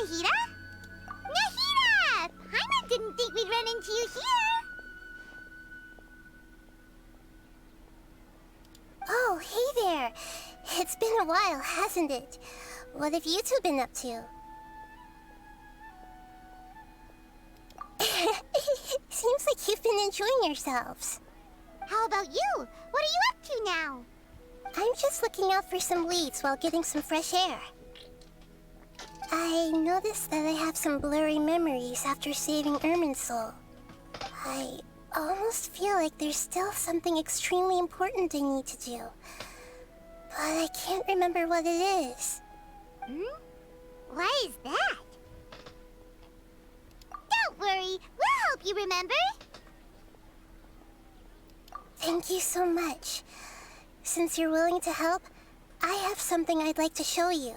Nahida? Nahida! Paimon didn't think we'd run into you here. Oh, hey there. It's been a while, hasn't it? What have you two been up to? Seems like you've been enjoying yourselves. How about you? What are you up to now? I'm just looking out for some leads while getting some fresh air. I noticed that I have some blurry memories after saving Ermin's soul. I almost feel like there's still something extremely important I need to do. But I can't remember what it is. Why is that? Don't worry, we'll help you remember. Thank you so much. Since you're willing to help, I have something I'd like to show you.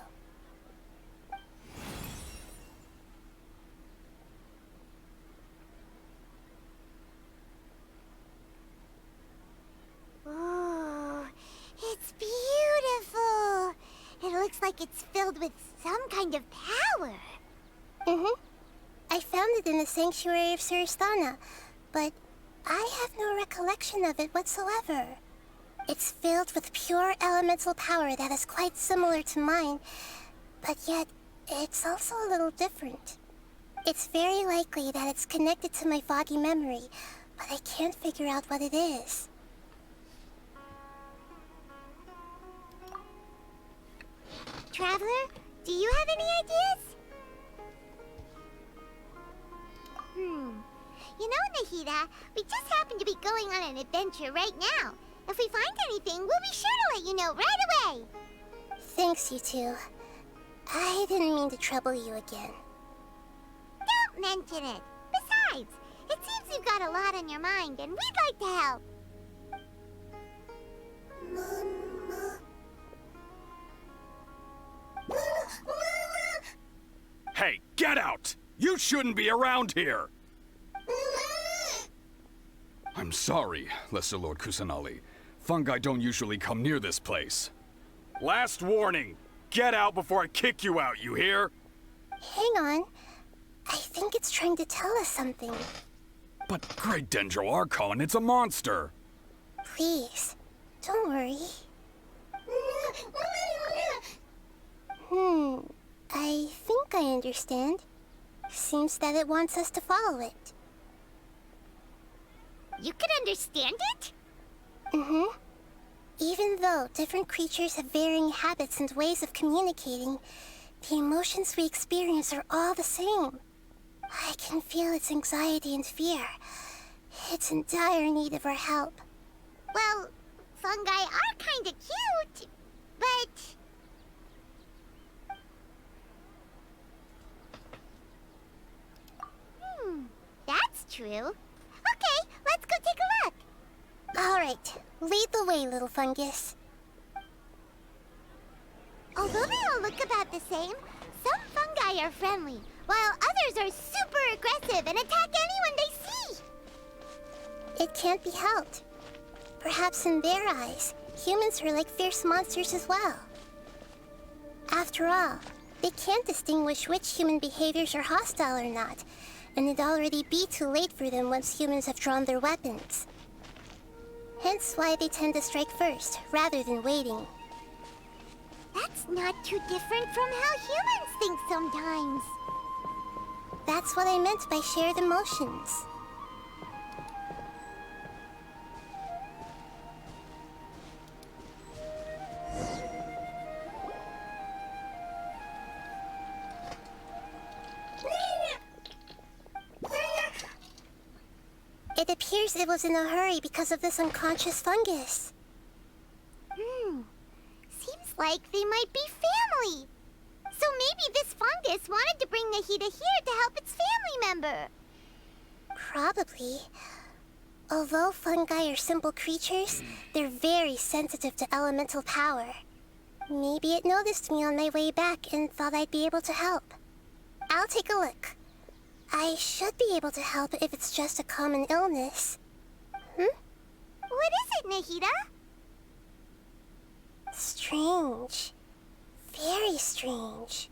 Ooh, it's beautiful. It looks like it's filled with some kind of power. I found it in the sanctuary of Suristana, but I have no recollection of it whatsoever. It's filled with pure elemental power that is quite similar to mine, but yet it's also a little different. It's very likely that it's connected to my foggy memory, but I can't figure out what it is. Traveler, do you have any ideas? You know, Nahida, we just happen to be going on an adventure right now. If we find anything, we'll be sure to let you know right away. Thanks, you two. I didn't mean to trouble you again. Don't mention it. Besides, it seems you've got a lot on your mind, and we'd like to help. Hey, get out! You shouldn't be around here! I'm sorry, Lesser Lord Kusanali. Fungi don't usually come near this place. Last warning! Get out before I kick you out, you hear? Hang on. I think it's trying to tell us something. But Great Dendro Archon, it's a monster! Please, don't worry. I think I understand. Seems that it wants us to follow it. You can understand it? Even though different creatures have varying habits and ways of communicating, the emotions we experience are all the same. I can feel its anxiety and fear. It's in dire need of our help. Well, fungi are kinda cute, but... that's true. Okay, let's go take a look. All right, lead the way, little fungus. Although they all look about the same, some fungi are friendly, while others are super aggressive and attack anyone they see. It can't be helped. Perhaps in their eyes, humans are like fierce monsters as well. After all, they can't distinguish which human behaviors are hostile or not, and it'd already be too late for them once humans have drawn their weapons. Hence why they tend to strike first, rather than waiting. That's not too different from how humans think sometimes. That's what I meant by shared emotions. It appears it was in a hurry because of this unconscious fungus. Seems like they might be family. So maybe this fungus wanted to bring Nahida here to help its family member. Probably. Although fungi are simple creatures, they're very sensitive to elemental power. Maybe it noticed me on my way back and thought I'd be able to help. I'll take a look. I should be able to help if it's just a common illness. What is it, Nahida? Strange. Very strange.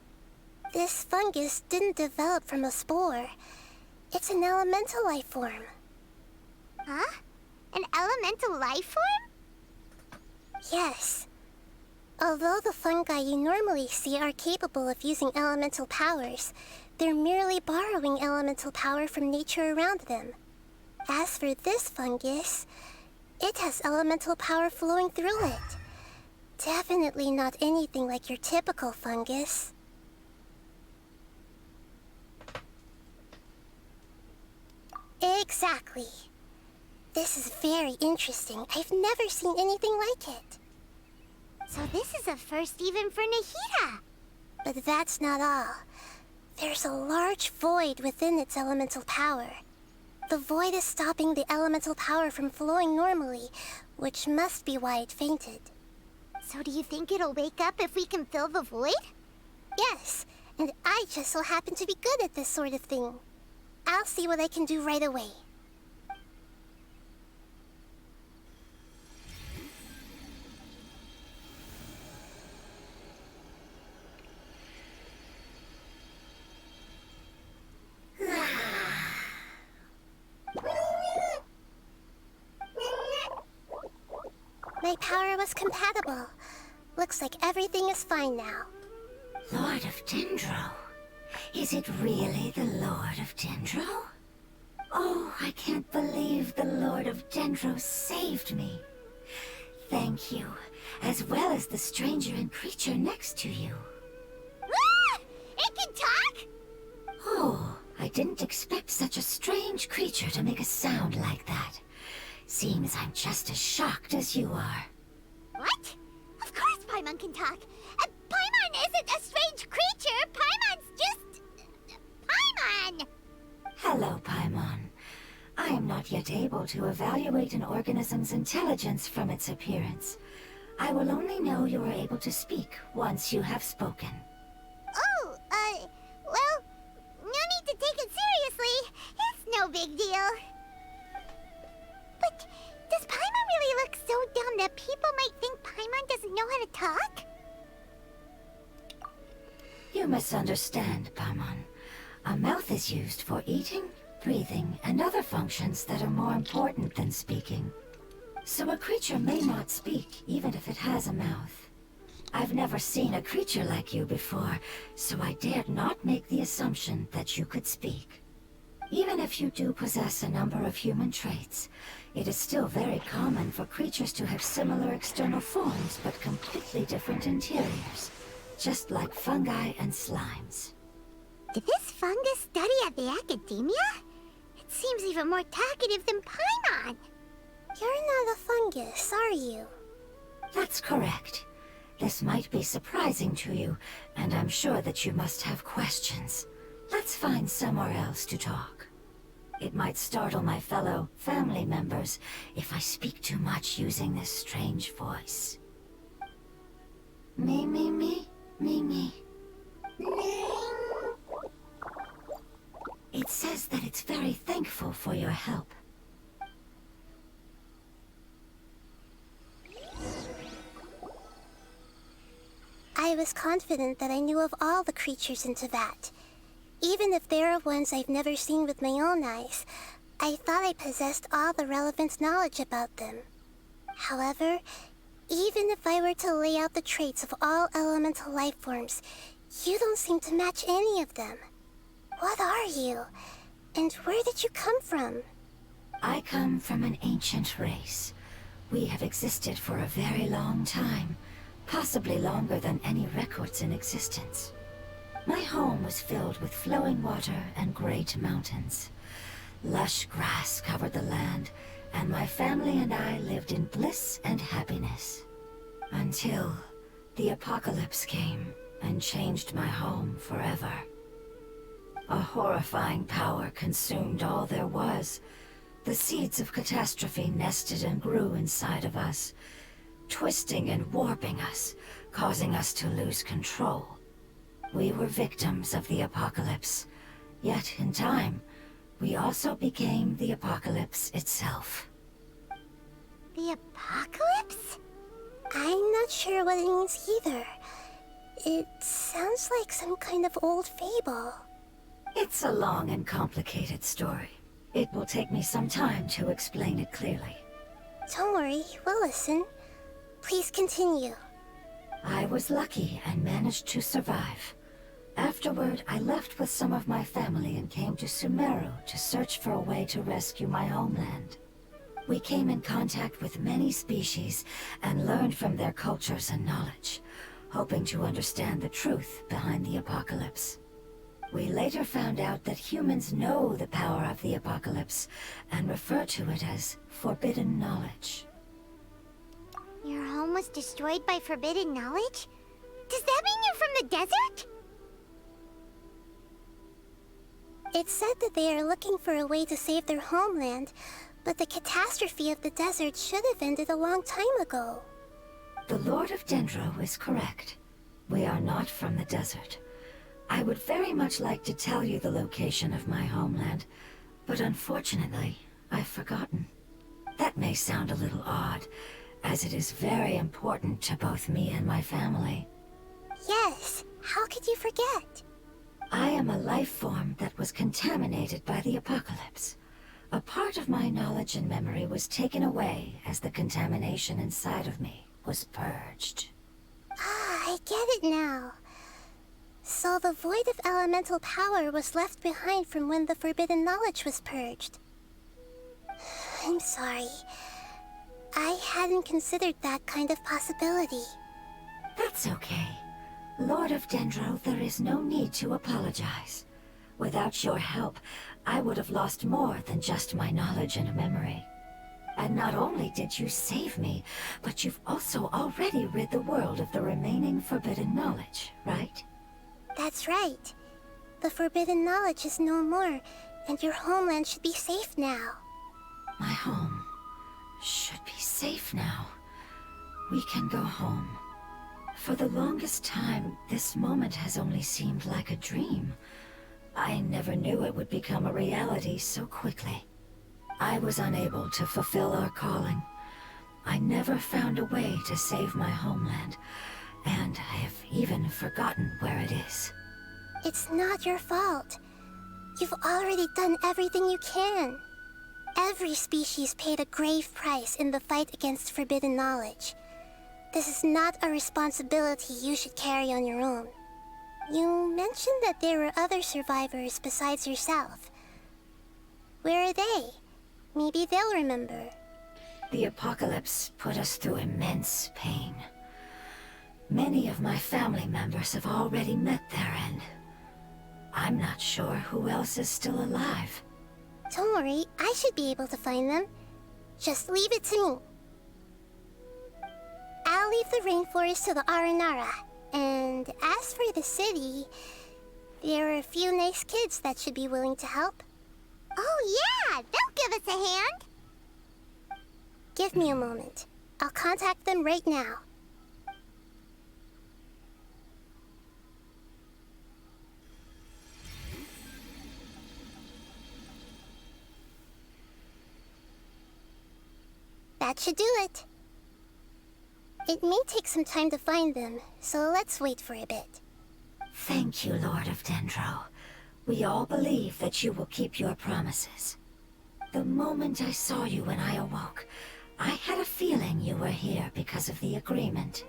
This fungus didn't develop from a spore. It's an elemental life form. Huh? An elemental life form? Yes. Although the fungi you normally see are capable of using elemental powers, they're merely borrowing elemental power from nature around them. As for this fungus, it has elemental power flowing through it. Definitely not anything like your typical fungus. Exactly. This is very interesting. I've never seen anything like it. So this is a first even for Nahida. But that's not all. There's a large void within its elemental power. The void is stopping the elemental power from flowing normally, which must be why it fainted. So do you think it'll wake up if we can fill the void? Yes, and I just so happen to be good at this sort of thing. I'll see what I can do right away. My power was compatible. Looks like everything is fine now. Lord of Dendro? Is it really the Lord of Dendro? Oh, I can't believe the Lord of Dendro saved me. Thank you, as well as the stranger and creature next to you. Ah! It can talk? Oh, I didn't expect such a strange creature to make a sound like that. Seems I'm just as shocked as you are. What? Of course Paimon can talk. Paimon isn't a strange creature. Paimon's just... Paimon! Hello, Paimon. I am not yet able to evaluate an organism's intelligence from its appearance. I will only know you are able to speak once you have spoken. Oh, well, no need to take it seriously. It's no big deal. But does Paimon really look so dumb that people might think Paimon doesn't know how to talk? You misunderstand, Paimon. A mouth is used for eating, breathing, and other functions that are more important than speaking. So a creature may not speak, even if it has a mouth. I've never seen a creature like you before, so I dared not make the assumption that you could speak. Even if you do possess a number of human traits, it is still very common for creatures to have similar external forms but completely different interiors, just like fungi and slimes. Did this fungus study at the academia? It seems even more talkative than Paimon. You're not a fungus, are you? That's correct. This might be surprising to you, and I'm sure that you must have questions. Let's find somewhere else to talk. It might startle my fellow family members if I speak too much using this strange voice. Me, me, me, me, me. It says that it's very thankful for your help. I was confident that I knew of all the creatures in Teyvat. Even if there are ones I've never seen with my own eyes, I thought I possessed all the relevant knowledge about them. However, even if I were to lay out the traits of all elemental life forms, you don't seem to match any of them. What are you? And where did you come from? I come from an ancient race. We have existed for a very long time, possibly longer than any records in existence. My home was filled with flowing water and great mountains. Lush grass covered the land, and my family and I lived in bliss and happiness. Until the apocalypse came and changed my home forever. A horrifying power consumed all there was. The seeds of catastrophe nested and grew inside of us, twisting and warping us, causing us to lose control. We were victims of the apocalypse, yet in time, we also became the apocalypse itself. The apocalypse? I'm not sure what it means either. It sounds like some kind of old fable. It's a long and complicated story. It will take me some time to explain it clearly. Don't worry, we'll listen. Please continue. I was lucky and managed to survive. Afterward, I left with some of my family and came to Sumeru to search for a way to rescue my homeland. We came in contact with many species and learned from their cultures and knowledge, hoping to understand the truth behind the apocalypse. We later found out that humans know the power of the apocalypse and refer to it as forbidden knowledge. Your home was destroyed by forbidden knowledge? Does that mean you're from the desert? It said that they are looking for a way to save their homeland, but the catastrophe of the desert should have ended a long time ago. The Lord of Dendro is correct. We are not from the desert. I would very much like to tell you the location of my homeland, but unfortunately, I've forgotten. That may sound a little odd, as it is very important to both me and my family. Yes, how could you forget? I am a life form that was contaminated by the apocalypse. A part of my knowledge and memory was taken away as the contamination inside of me was purged. Ah, I get it now. So the void of elemental power was left behind from when the forbidden knowledge was purged. I'm sorry. I hadn't considered that kind of possibility. That's okay. Lord of Dendro, there is no need to apologize. Without your help, I would have lost more than just my knowledge and memory. And not only did you save me, but you've also already rid the world of the remaining forbidden knowledge, right? That's right. The forbidden knowledge is no more, and your homeland should be safe now. My home should be safe now. We can go home. For the longest time, this moment has only seemed like a dream. I never knew it would become a reality so quickly. I was unable to fulfill our calling. I never found a way to save my homeland, and I have even forgotten where it is. It's not your fault. You've already done everything you can. Every species paid a grave price in the fight against forbidden knowledge. This is not a responsibility you should carry on your own. You mentioned that there were other survivors besides yourself. Where are they? Maybe they'll remember. The apocalypse put us through immense pain. Many of my family members have already met their end. I'm not sure who else is still alive. Don't worry, I should be able to find them. Just leave it to me. I'll leave the rainforest to the Aranara. And as for the city, there are a few nice kids that should be willing to help. Oh yeah, they'll give us a hand. Give me a moment. I'll contact them right now. That should do it. It may take some time to find them, so let's wait for a bit. Thank you, Lord of Dendro. We all believe that you will keep your promises. The moment I saw you when I awoke, I had a feeling you were here because of the agreement.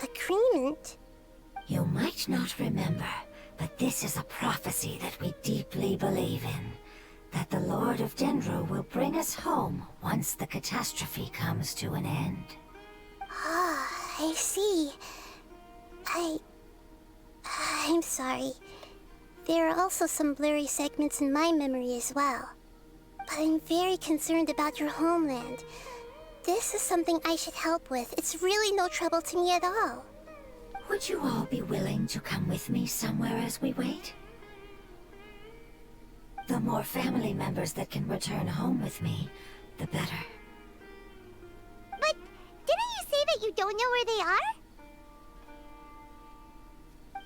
Agreement? You might not remember, but this is a prophecy that we deeply believe in. That the Lord of Dendro will bring us home once the catastrophe comes to an end. Ah, I see. I'm sorry. There are also some blurry segments in my memory as well. But I'm very concerned about your homeland. This is something I should help with. It's really no trouble to me at all. Would you all be willing to come with me somewhere as we wait? The more family members that can return home with me, the better. But didn't you say that you don't know where they are?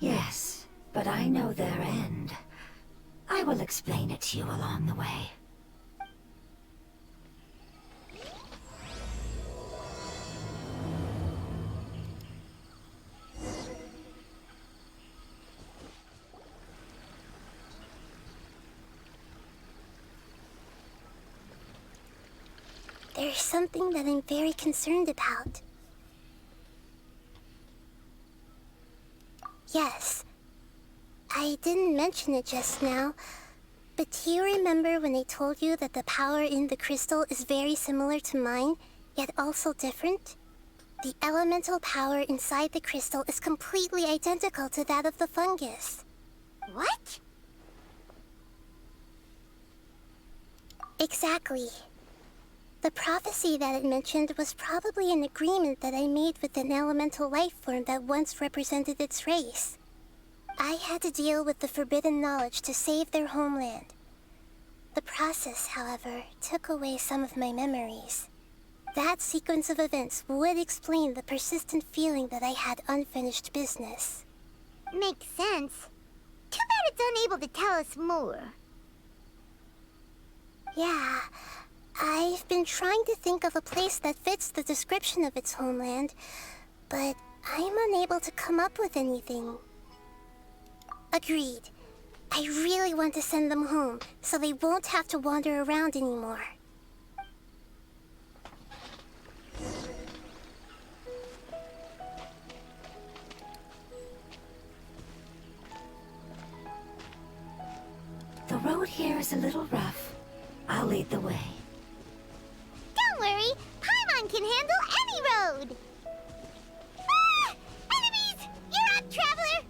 Yes, but I know their end. I will explain it to you along the way. there's something that I'm very concerned about. Yes, I didn't mention it just now, but do you remember when I told you that the power in the crystal is very similar to mine, yet also different? The elemental power inside the crystal is completely identical to that of the fungus. What? Exactly. The prophecy that it mentioned was probably an agreement that I made with an elemental life form that once represented its race. I had to deal with the forbidden knowledge to save their homeland. The process, however, took away some of my memories. That sequence of events would explain the persistent feeling that I had unfinished business. Makes sense. Too bad it's unable to tell us more. Yeah, I've been trying to think of a place that fits the description of its homeland, but I'm unable to come up with anything. Agreed. I really want to send them home, so they won't have to wander around anymore. The road here is a little rough. I'll lead the way. Don't worry, Paimon can handle any road! Ah! Enemies! You're up, traveler!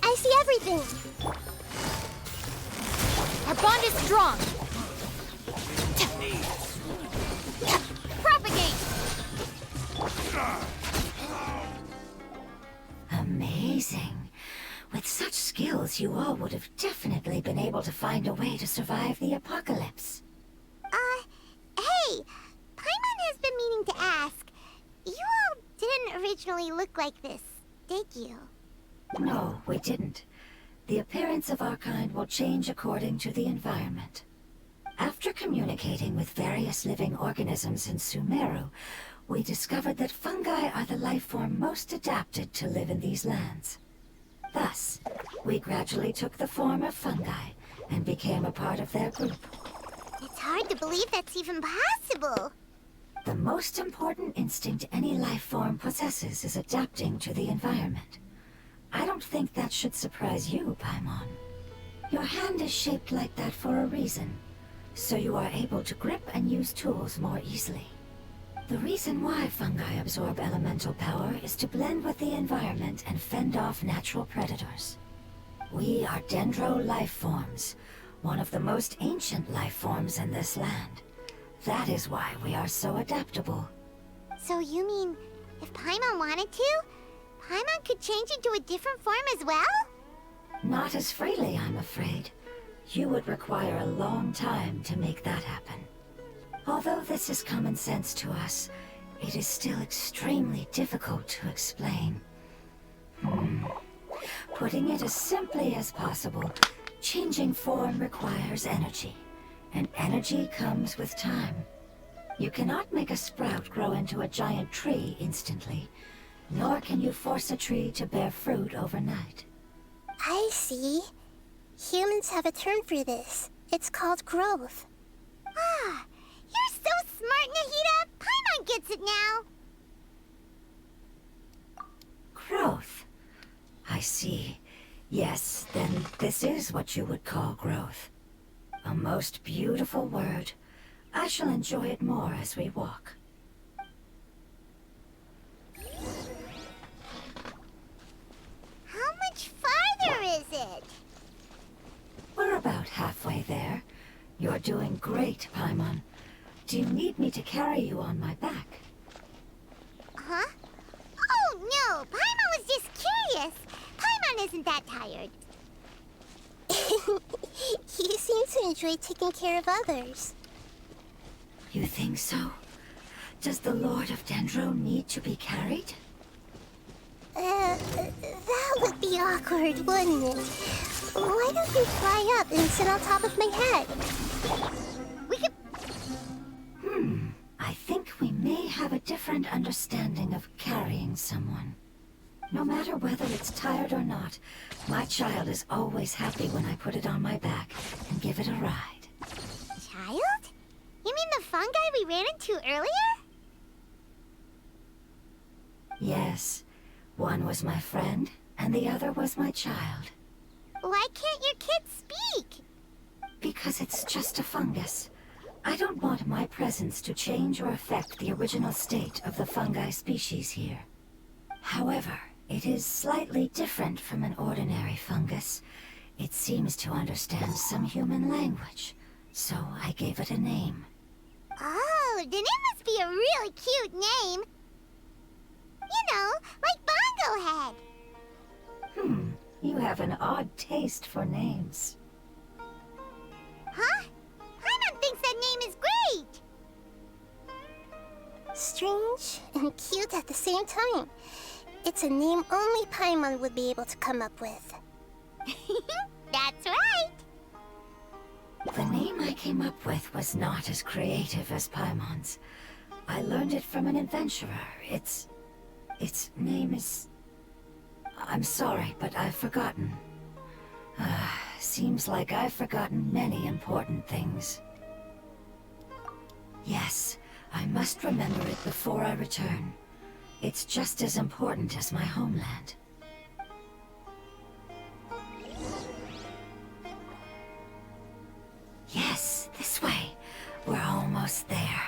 I see everything! Our bond is strong! Propagate! Amazing. With such skills, you all would have definitely been able to find a way to survive the apocalypse. Hey! Paimon has been meaning to ask. You all didn't originally look like this, did you? No, we didn't. The appearance of our kind will change according to the environment. After communicating with various living organisms in Sumeru, we discovered that fungi are the life form most adapted to live in these lands. Thus, we gradually took the form of fungi and became a part of their group. It's hard to believe that's even possible. The most important instinct any life form possesses is adapting to the environment. I don't think that should surprise you, Paimon. Your hand is shaped like that for a reason, so you are able to grip and use tools more easily. The reason why fungi absorb elemental power is to blend with the environment and fend off natural predators. We are dendro life forms, one of the most ancient life forms in this land. That is why we are so adaptable. So you mean, if Paimon wanted to, Paimon could change into a different form as well? Not as freely, I'm afraid. You would require a long time to make that happen. Although this is common sense to us, it is still extremely difficult to explain. Putting it as simply as possible, changing form requires energy, and energy comes with time. You cannot make a sprout grow into a giant tree instantly, nor can you force a tree to bear fruit overnight. I see. Humans have a term for this. It's called growth. Ah, you're so smart, Nahida! Paimon gets it now! Growth. I see. Yes, then this is what you would call growth. A most beautiful word. I shall enjoy it more as we walk. How much farther is it? We're about halfway there. You're doing great, Paimon. Do you need me to carry you on my back? Huh? Oh, no! Paimon was just curious! Paimon isn't that tired. You seem to enjoy taking care of others. You think so? Does the Lord of Dendro need to be carried? That would be awkward, wouldn't it? Why don't you fly up and sit on top of my head? We could... I think we may have a different understanding of carrying someone. No matter whether it's tired or not, my child is always happy when I put it on my back fungi we ran into earlier? Yes. One was my friend, and the other was my child. Why can't your kid speak? Because it's just a fungus. I don't want my presence to change or affect the original state of the fungi species here. However, it is slightly different from an ordinary fungus. It seems to understand some human language, so I gave it a name. Oh, then it must be a really cute name. You know, like Bongo Head. You have an odd taste for names. Huh? Paimon thinks that name is great. Strange and cute at the same time. It's a name only Paimon would be able to come up with. That's right. The name I came up with was not as creative as Paimon's. I learned it from an adventurer. Its name is... I'm sorry, but I've forgotten. Seems like I've forgotten many important things. Yes, I must remember it before I return. It's just as important as my homeland. Yes, this way. We're almost there.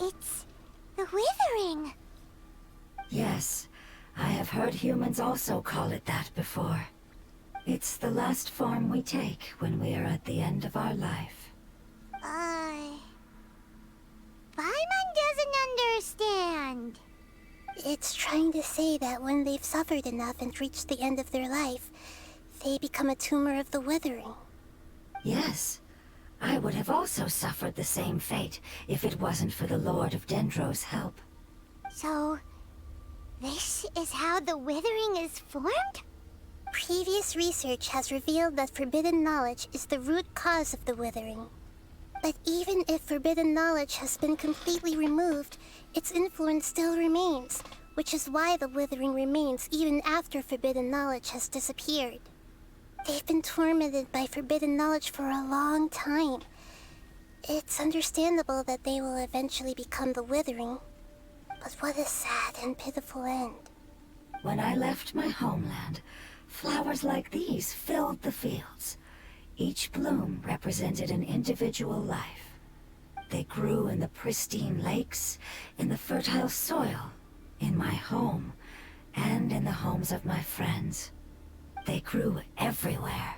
It's the Withering. Yes, I have heard humans also call it that before. It's the last form we take when we are at the end of our life. Paimon doesn't understand. It's trying to say that when they've suffered enough and reached the end of their life, they become a tumor of the Withering. Yes, I would have also suffered the same fate if it wasn't for the Lord of Dendro's help. So, this is how the Withering is formed? Previous research has revealed that forbidden knowledge is the root cause of the Withering. But even if forbidden knowledge has been completely removed, its influence still remains, which is why the Withering remains even after forbidden knowledge has disappeared. They've been tormented by forbidden knowledge for a long time. It's understandable that they will eventually become the Withering. But what a sad and pitiful end. When I left my homeland, flowers like these filled the fields. Each bloom represented an individual life. They grew in the pristine lakes, in the fertile soil, in my home, and in the homes of my friends. They grew everywhere,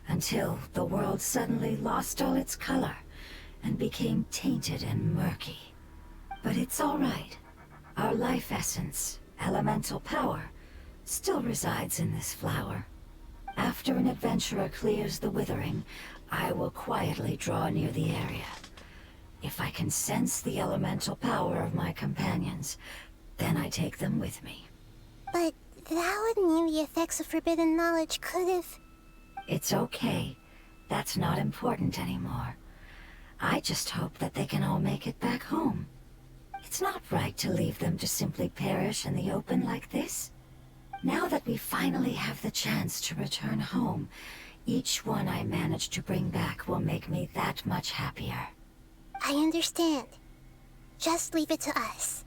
until the world suddenly lost all its color and became tainted and murky. But it's all right. Our life essence, elemental power, still resides in this flower. After an adventurer clears the Withering, I will quietly draw near the area. If I can sense the elemental power of my companions, then I take them with me. But that would mean the effects of forbidden knowledge could have... It's okay. That's not important anymore. I just hope that they can all make it back home. It's not right to leave them to simply perish in the open like this. Now that we finally have the chance to return home, each one I manage to bring back will make me that much happier. I understand. Just leave it to us.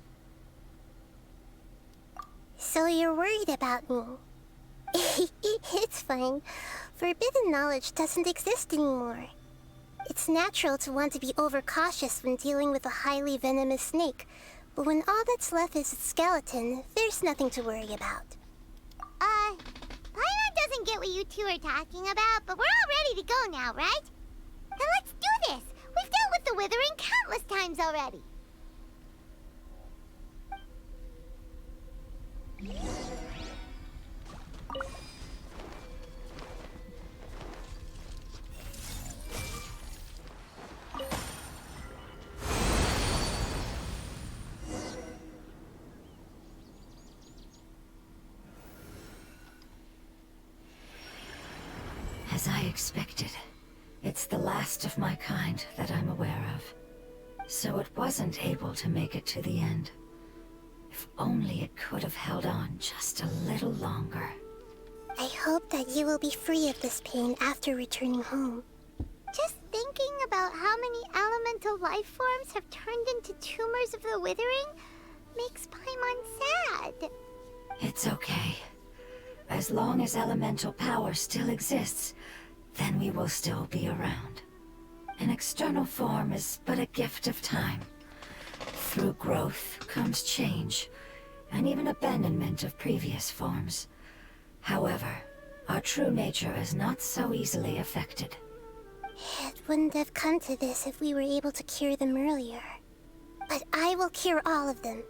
So you're worried about me? It's fine. Forbidden knowledge doesn't exist anymore. It's natural to want to be overcautious when dealing with a highly venomous snake, but when all that's left is its skeleton, there's nothing to worry about. Paimon doesn't get what you two are talking about, but we're all ready to go now, right? Then let's do this! We've dealt with the Withering countless times already! As I expected, it's the last of my kind that I'm aware of. So it wasn't able to make it to the end. If only it could have held on just a little longer. I hope that you will be free of this pain after returning home. Just thinking about how many elemental life forms have turned into tumors of the Withering makes Paimon sad. It's okay. As long as elemental power still exists, then we will still be around. An external form is but a gift of time. Through growth comes change, and even abandonment of previous forms. However, our true nature is not so easily affected. It wouldn't have come to this if we were able to cure them earlier. But I will cure all of them.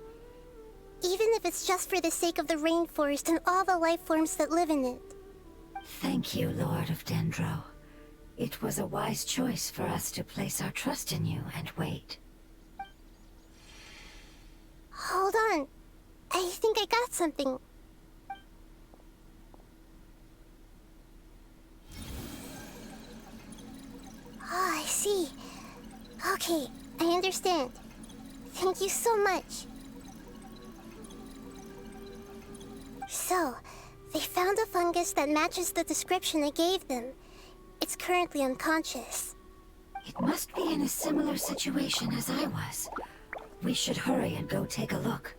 Even if it's just for the sake of the rainforest and all the life forms that live in it. Thank you, Lord of Dendro. It was a wise choice for us to place our trust in you and wait. Hold on. I think I got something. Oh, I see. Okay, I understand. Thank you so much. So, they found a fungus that matches the description I gave them. It's currently unconscious. It must be in a similar situation as I was. We should hurry and go take a look.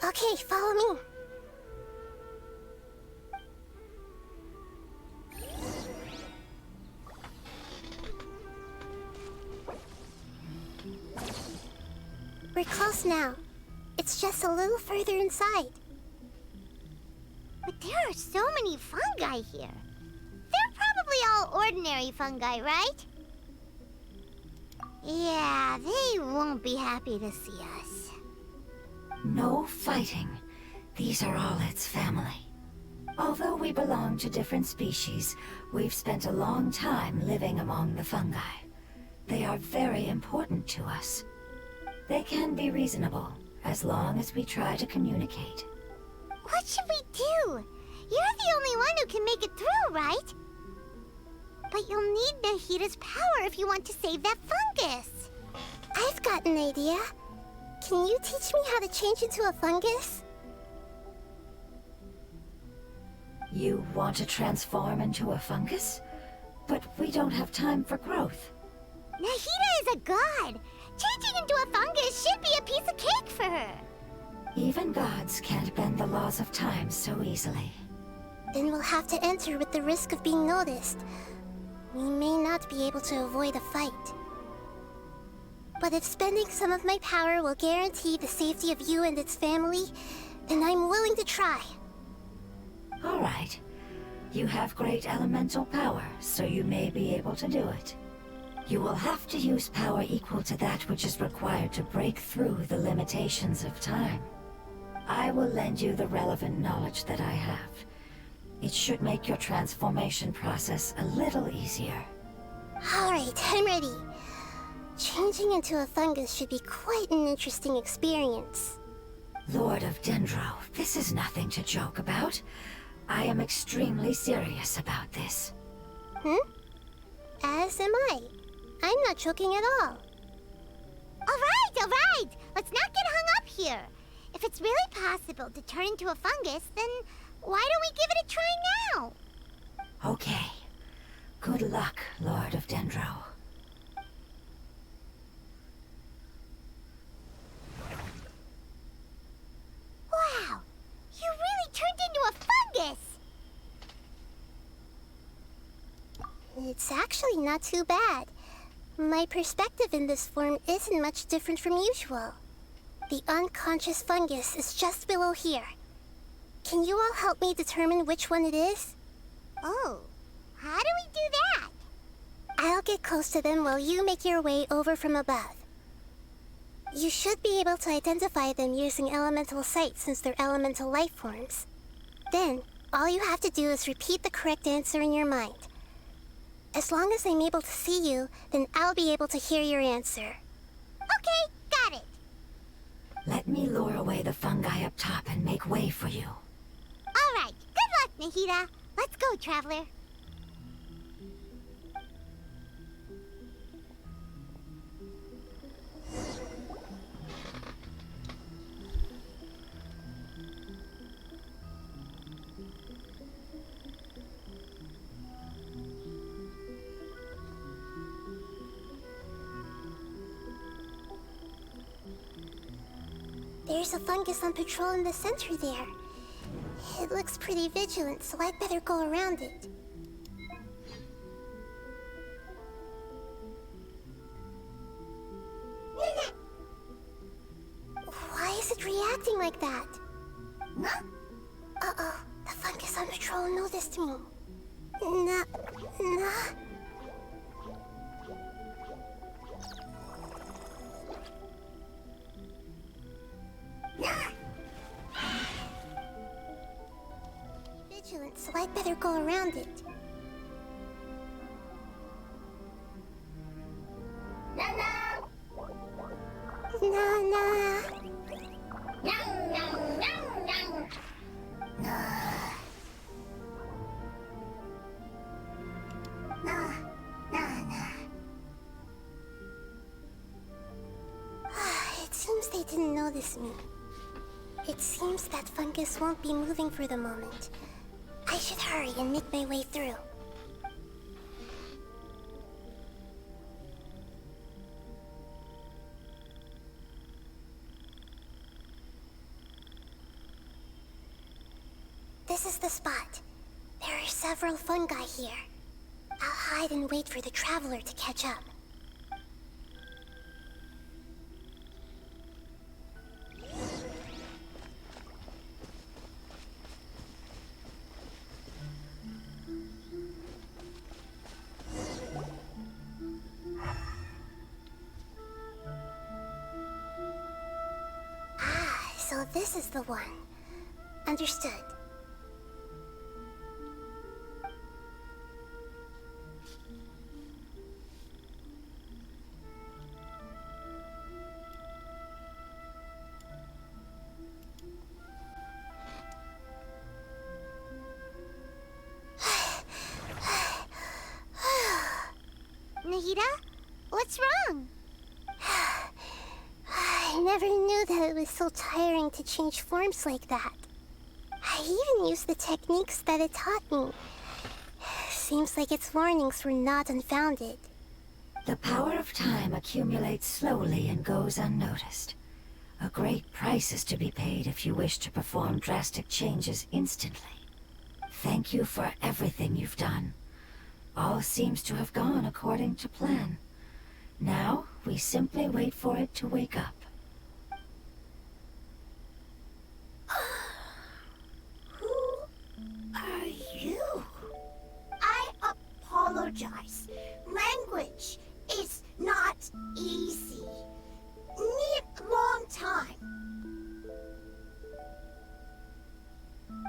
Okay, follow me. We're close now. It's just a little further inside. But there are so many fungi here. They're probably all ordinary fungi, right? Yeah, they won't be happy to see us. No fighting. These are all its family. Although we belong to different species, we've spent a long time living among the fungi. They are very important to us. They can be reasonable, as long as we try to communicate. What should we do? You're the only one who can make it through, right? But you'll need Nahida's power if you want to save that fungus. I've got an idea. Can you teach me how to change into a fungus? You want to transform into a fungus? But we don't have time for growth. Nahida is a god. Changing into a fungus should be a piece of cake for her. Even gods can't bend the laws of time so easily. Then we'll have to enter with the risk of being noticed. We may not be able to avoid a fight. But if spending some of my power will guarantee the safety of you and its family, then I'm willing to try. All right. You have great elemental power, so you may be able to do it. You will have to use power equal to that which is required to break through the limitations of time. I will lend you the relevant knowledge that I have. It should make your transformation process a little easier. Alright, I'm ready. Changing into a fungus should be quite an interesting experience. Lord of Dendro, this is nothing to joke about. I am extremely serious about this. As am I. I'm not joking at all. All right. Let's not get hung up here. If it's really possible to turn into a fungus, then why don't we give it a try now? Okay. Good luck, Lord of Dendro. Wow, you really turned into a fungus! It's actually not too bad. My perspective in this form isn't much different from usual. The unconscious fungus is just below here. Can you all help me determine which one it is? Oh, how do we do that? I'll get close to them while you make your way over from above. You should be able to identify them using elemental sight since they're elemental life forms. Then, all you have to do is repeat the correct answer in your mind. As long as I'm able to see you, then I'll be able to hear your answer. Okay, got it. Let me lure away the fungi up top and make way for you. All right, good luck, Nahida. Let's go, Traveler. There's a fungus on patrol in the center there. It looks pretty vigilant, so I'd better go around it. Why is it reacting like that? Uh-oh, the fungus on patrol noticed me. Nah. Vigilant, so I'd better go around it. It seems they didn't notice me. It seems that fungus won't be moving for the moment. I should hurry and make my way through. This is the spot. There are several fungi here. I'll hide and wait for the traveler to catch up. So this is the one. Understood. Nahida? What's wrong? I never knew that it was so tiring to change forms like that. I even used the techniques that it taught me. Seems like its warnings were not unfounded. The power of time accumulates slowly and goes unnoticed. A great price is to be paid if you wish to perform drastic changes instantly. Thank you for everything you've done. All seems to have gone according to plan. Now, we simply wait for it to wake up. Who are you? I apologize. Language is not easy. Need a long time.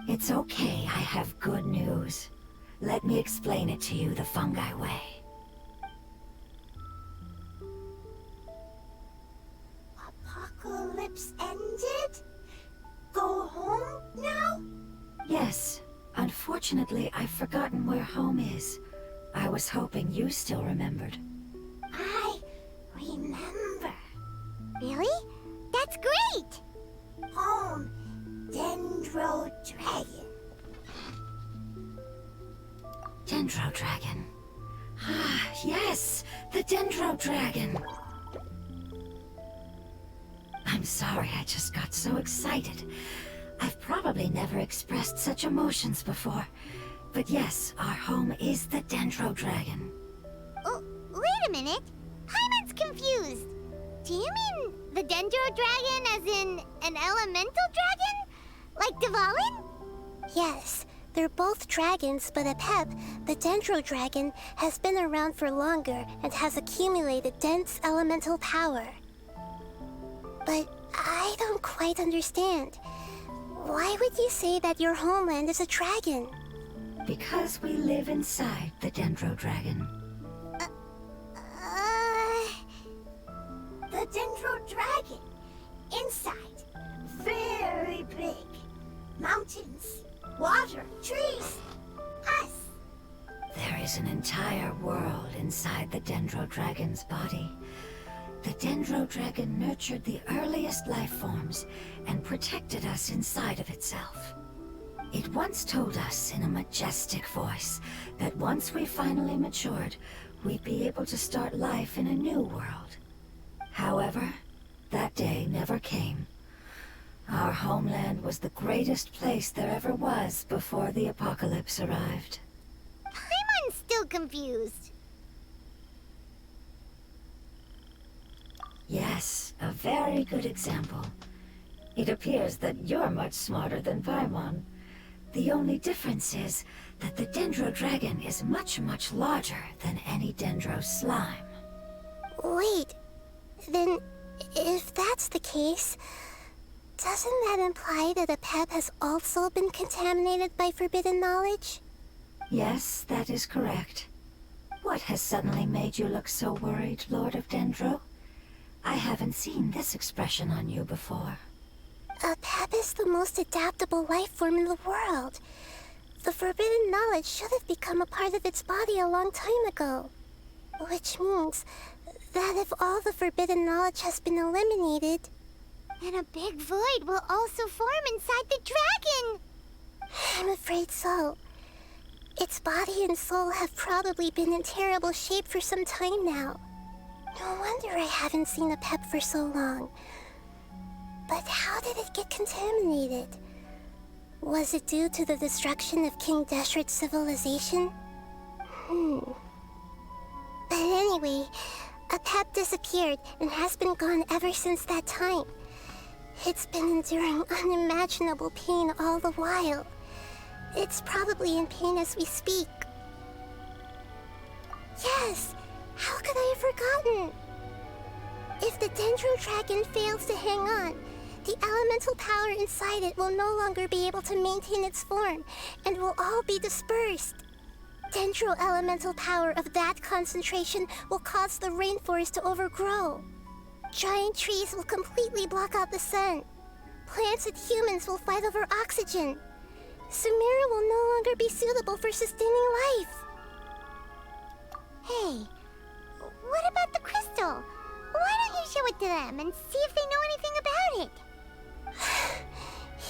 It's okay, I have good news. Let me explain it to you the fungi way. Apocalypse ended? Go home now? Yes. Unfortunately, I've forgotten where home is. I was hoping you still remembered. I remember. Really? That's great! Home, Dendro Dragon. Dendro Dragon. Ah, yes! The Dendro Dragon! I'm sorry, I just got so excited. I've probably never expressed such emotions before. But yes, our home is the Dendro Dragon. Oh, wait a minute. Paimon's confused. Do you mean the Dendro Dragon as in an elemental dragon? Like Dvalin? Yes, they're both dragons, but Apep, the Dendro Dragon, has been around for longer and has accumulated dense elemental power. But I don't quite understand. Why would you say that your homeland is a dragon? Because we live inside the Dendro Dragon. The Dendro Dragon. Inside. Very big. Mountains, water, trees. Us. There is an entire world inside the Dendro Dragon's body. The Dendro Dragon nurtured the earliest life forms and protected us inside of itself. It once told us in a majestic voice that once we finally matured, we'd be able to start life in a new world. However, that day never came. Our homeland was the greatest place there ever was before the apocalypse arrived. Paimon's still confused. Yes, a very good example. It appears that you're much smarter than Paimon. The only difference is that the Dendro Dragon is much, much larger than any Dendro slime. Wait, then if that's the case, doesn't that imply that Apep has also been contaminated by forbidden knowledge? Yes, that is correct. What has suddenly made you look so worried, Lord of Dendro? I haven't seen this expression on you before. Apep is the most adaptable life form in the world. The forbidden knowledge should have become a part of its body a long time ago. Which means that if all the forbidden knowledge has been eliminated, then a big void will also form inside the dragon! I'm afraid so. Its body and soul have probably been in terrible shape for some time now. No wonder I haven't seen Apep for so long. But how did it get contaminated? Was it due to the destruction of King Deshret's civilization? But anyway, Apep disappeared and has been gone ever since that time. It's been enduring unimaginable pain all the while. It's probably in pain as we speak. Yes! How could I have forgotten? If the Dendro Dragon fails to hang on, the elemental power inside it will no longer be able to maintain its form, and will all be dispersed. Dendro elemental power of that concentration will cause the rainforest to overgrow. Giant trees will completely block out the sun. Plants and humans will fight over oxygen. Sumeru will no longer be suitable for sustaining life. Hey, what about the crystal? Why don't you show it to them and see if they know anything about it?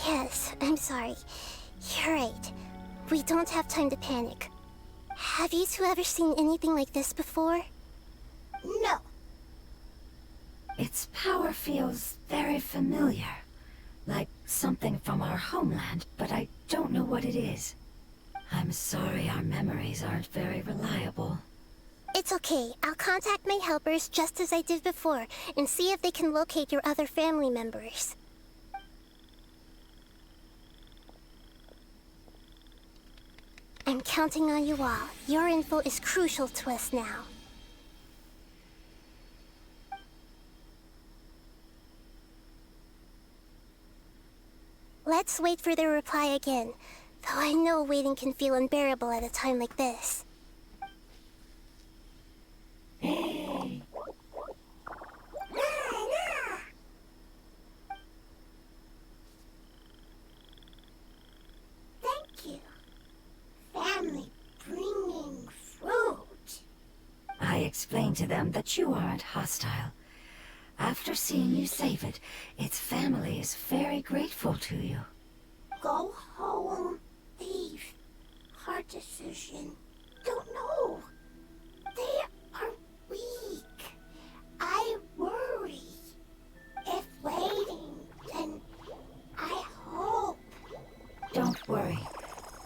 Yes, I'm sorry. You're right. We don't have time to panic. Have you two ever seen anything like this before? No. Its power feels very familiar. Like something from our homeland, but I don't know what it is. I'm sorry our memories aren't very reliable. It's okay. I'll contact my helpers just as I did before and see if they can locate your other family members. I'm counting on you all. Your info is crucial to us now. Let's wait for their reply again, though I know waiting can feel unbearable at a time like this. Hey! Thank you. Family bringing fruit. I explained to them that you aren't hostile. After seeing you save it, its family is very grateful to you. Go home. Leave. Hard decision. Don't know. They are weak. I worry. If waiting, then I hope. Don't worry.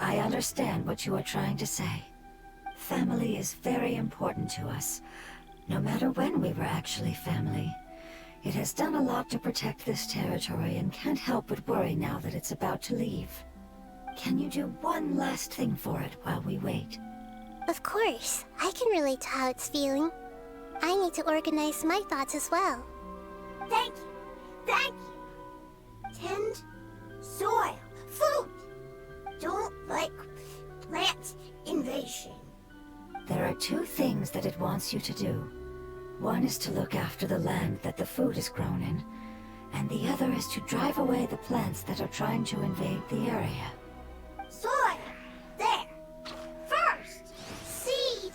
I understand what you are trying to say. Family is very important to us, no matter when we were actually family. It has done a lot to protect this territory and can't help but worry now that it's about to leave. Can you do one last thing for it while we wait? Of course, I can relate to how it's feeling. I need to organize my thoughts as well. Thank you. Thank you. Tend soil. Food. Don't like plant invasion. There are two things that it wants you to do. One is to look after the land that the food is grown in, and the other is to drive away the plants that are trying to invade the area. Soil. There. First. Seed.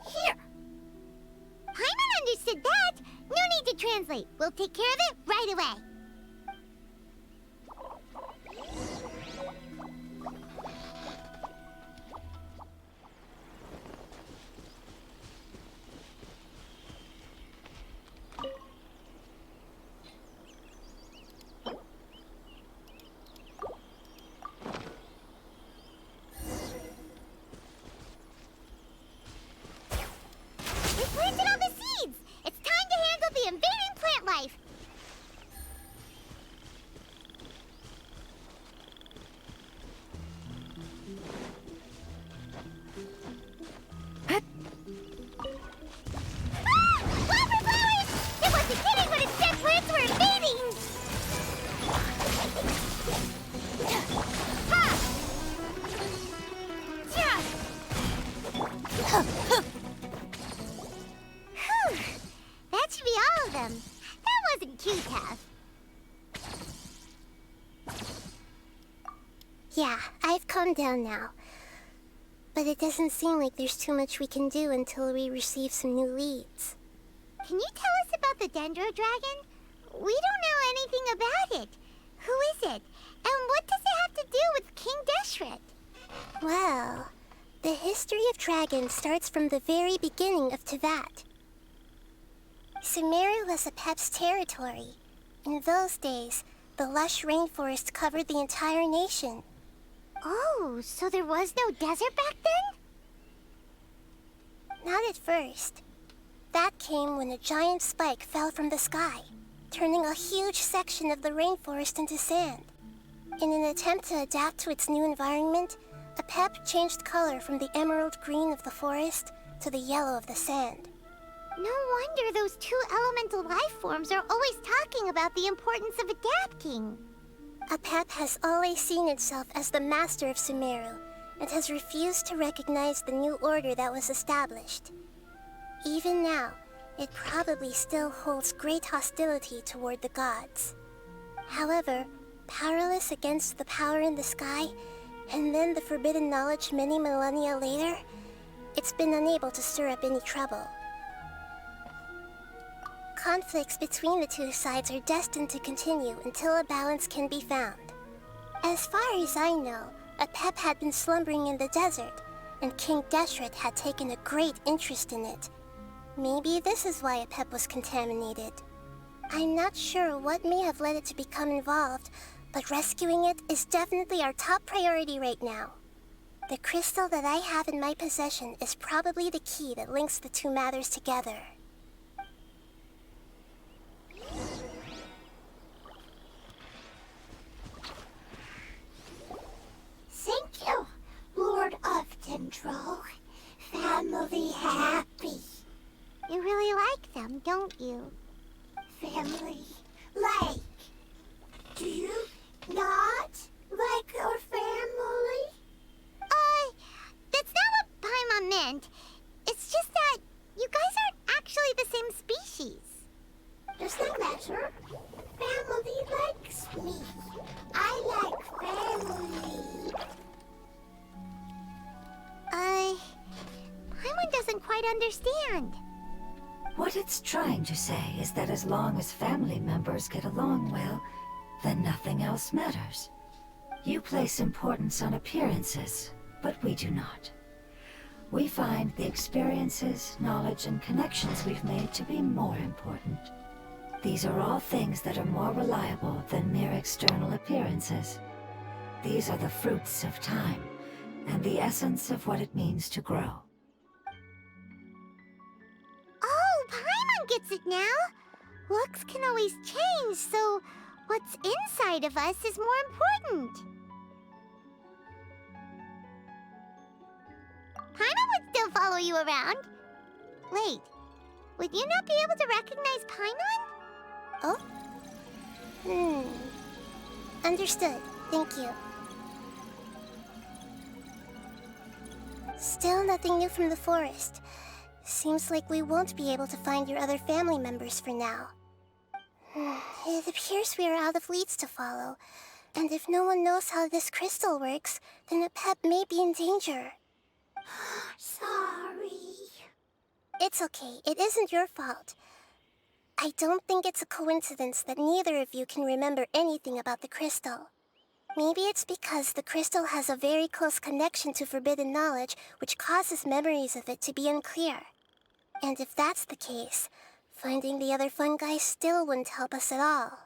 Here. Paimon understood that! No need to translate. We'll take care of it right away. Whew. That should be all of them. That wasn't too tough. Yeah, I've calmed down now. But it doesn't seem like there's too much we can do until we receive some new leads. Can you tell us about the Dendro Dragon? We don't know anything about it. Who is it? And what does it have to do with King Deshret? Well, the history of dragons starts from the very beginning of Tevat. Sumeru was Apep's territory. In those days, the lush rainforest covered the entire nation. Oh, so there was no desert back then? Not at first. That came when a giant spike fell from the sky, turning a huge section of the rainforest into sand. In an attempt to adapt to its new environment, Apep changed color from the emerald green of the forest to the yellow of the sand. No wonder those two elemental life forms are always talking about the importance of adapting. Apep has always seen itself as the master of Sumeru, and has refused to recognize the new order that was established. Even now, it probably still holds great hostility toward the gods. However, powerless against the power in the sky, and then the forbidden knowledge many millennia later, it's been unable to stir up any trouble. Conflicts between the two sides are destined to continue until a balance can be found. As far as I know, Apep had been slumbering in the desert, and King Deshret had taken a great interest in it. Maybe this is why Apep was contaminated. I'm not sure what may have led it to become involved, but rescuing it is definitely our top priority right now. The crystal that I have in my possession is probably the key that links the two matters together. Thank you, Lord of Dendro. Family happy. You really like them, don't you? Family like. Do you not like your family? That's not what Paimon meant. It's just that you guys aren't actually the same species. Does that matter? Family likes me. I like family. Paimon doesn't quite understand. What it's trying to say is that as long as family members get along well, then nothing else matters. You place importance on appearances, but we do not. We find the experiences, knowledge, and connections we've made to be more important. These are all things that are more reliable than mere external appearances. These are the fruits of time, and the essence of what it means to grow. Oh, Paimon gets it now. Looks can always change, so what's inside of us is more important. Paimon would still follow you around. Wait, would you not be able to recognize Paimon? Oh? Understood. Thank you. Still nothing new from the forest. Seems like we won't be able to find your other family members for now. It appears we are out of leads to follow, and if no one knows how this crystal works, then Apep may be in danger. Sorry. It's okay. It isn't your fault. I don't think it's a coincidence that neither of you can remember anything about the crystal. Maybe it's because the crystal has a very close connection to forbidden knowledge, which causes memories of it to be unclear. And if that's the case, finding the other fungi still wouldn't help us at all.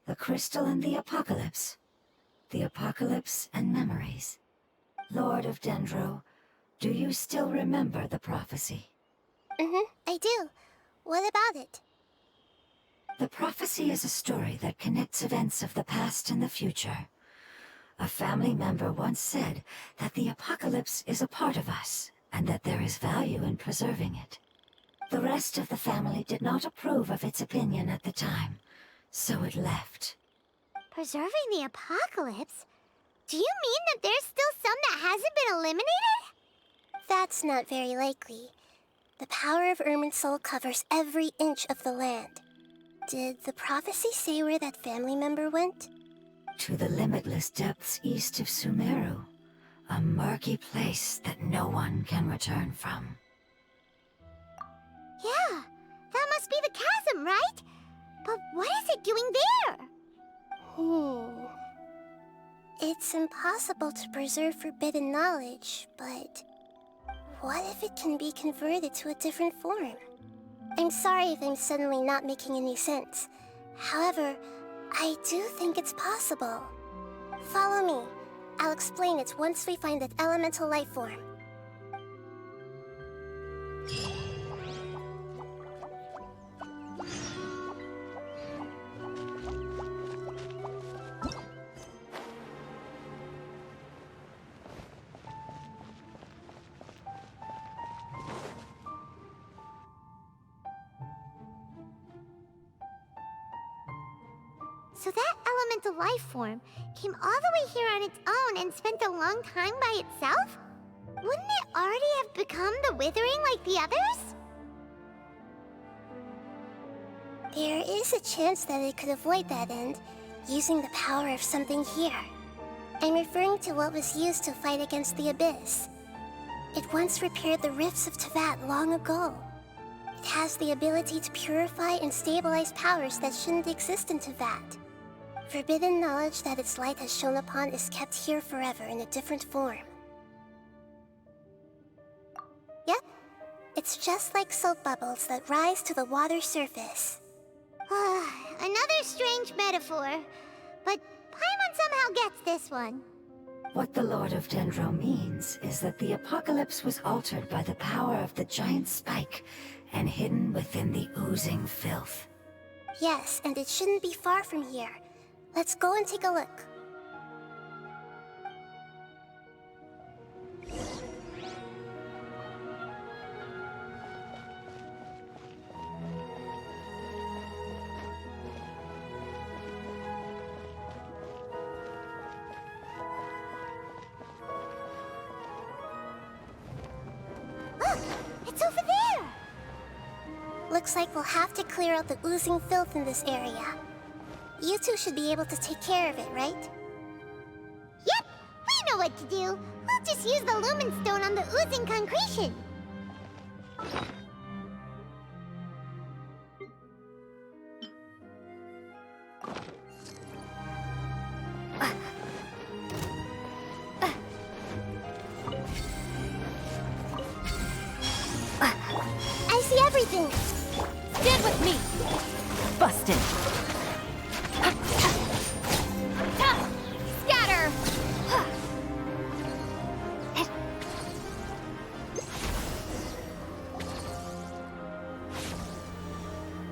The crystal and the apocalypse. The apocalypse and memories. Lord of Dendro, do you still remember the prophecy? I do. What about it? The prophecy is a story that connects events of the past and the future. A family member once said that the apocalypse is a part of us, and that there is value in preserving it. The rest of the family did not approve of its opinion at the time, so it left. Preserving the apocalypse? Do you mean that there's still some that hasn't been eliminated? That's not very likely. The power of Irminsul covers every inch of the land. Did the prophecy say where that family member went? To the limitless depths east of Sumeru. A murky place that no one can return from. Yeah, that must be the chasm, right? But what is it doing there? It's impossible to preserve forbidden knowledge, but what if it can be converted to a different form? I'm sorry if I'm suddenly not making any sense. However, I do think it's possible. Follow me. I'll explain it once we find that elemental life form. So that elemental life form came all the way here on its own and spent a long time by itself? Wouldn't it already have become the Withering like the others? There is a chance that it could avoid that end, using the power of something here. I'm referring to what was used to fight against the Abyss. It once repaired the rifts of Tevat long ago. It has the ability to purify and stabilize powers that shouldn't exist in Tevat. Forbidden knowledge that its light has shone upon is kept here forever in a different form. Yep, it's just like soap bubbles that rise to the water surface. Another strange metaphor, but Paimon somehow gets this one. What the Lord of Dendro means is that the apocalypse was altered by the power of the giant spike and hidden within the oozing filth. Yes, and it shouldn't be far from here. Let's go and take a look. Look, it's over there! Looks like we'll have to clear out the oozing filth in this area. You two should be able to take care of it, right? Yep, we know what to do. We'll just use the lumen stone on the oozing concretion. I see everything! Stand with me! Busted! Scatter!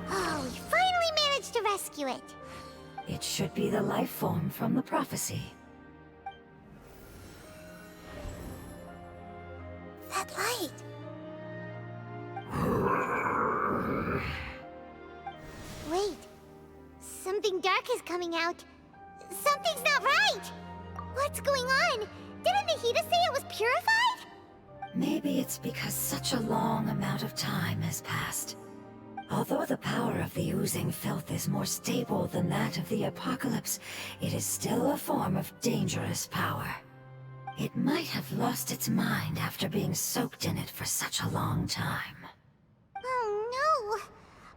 Oh, we finally managed to rescue it. It should be the life form from the prophecy. That light! Wait, something dark is coming out. Something's not right! What's going on? Didn't Nahida say it was purified? Maybe it's because such a long amount of time has passed. Although the power of the oozing filth is more stable than that of the apocalypse, it is still a form of dangerous power. It might have lost its mind after being soaked in it for such a long time. Oh no!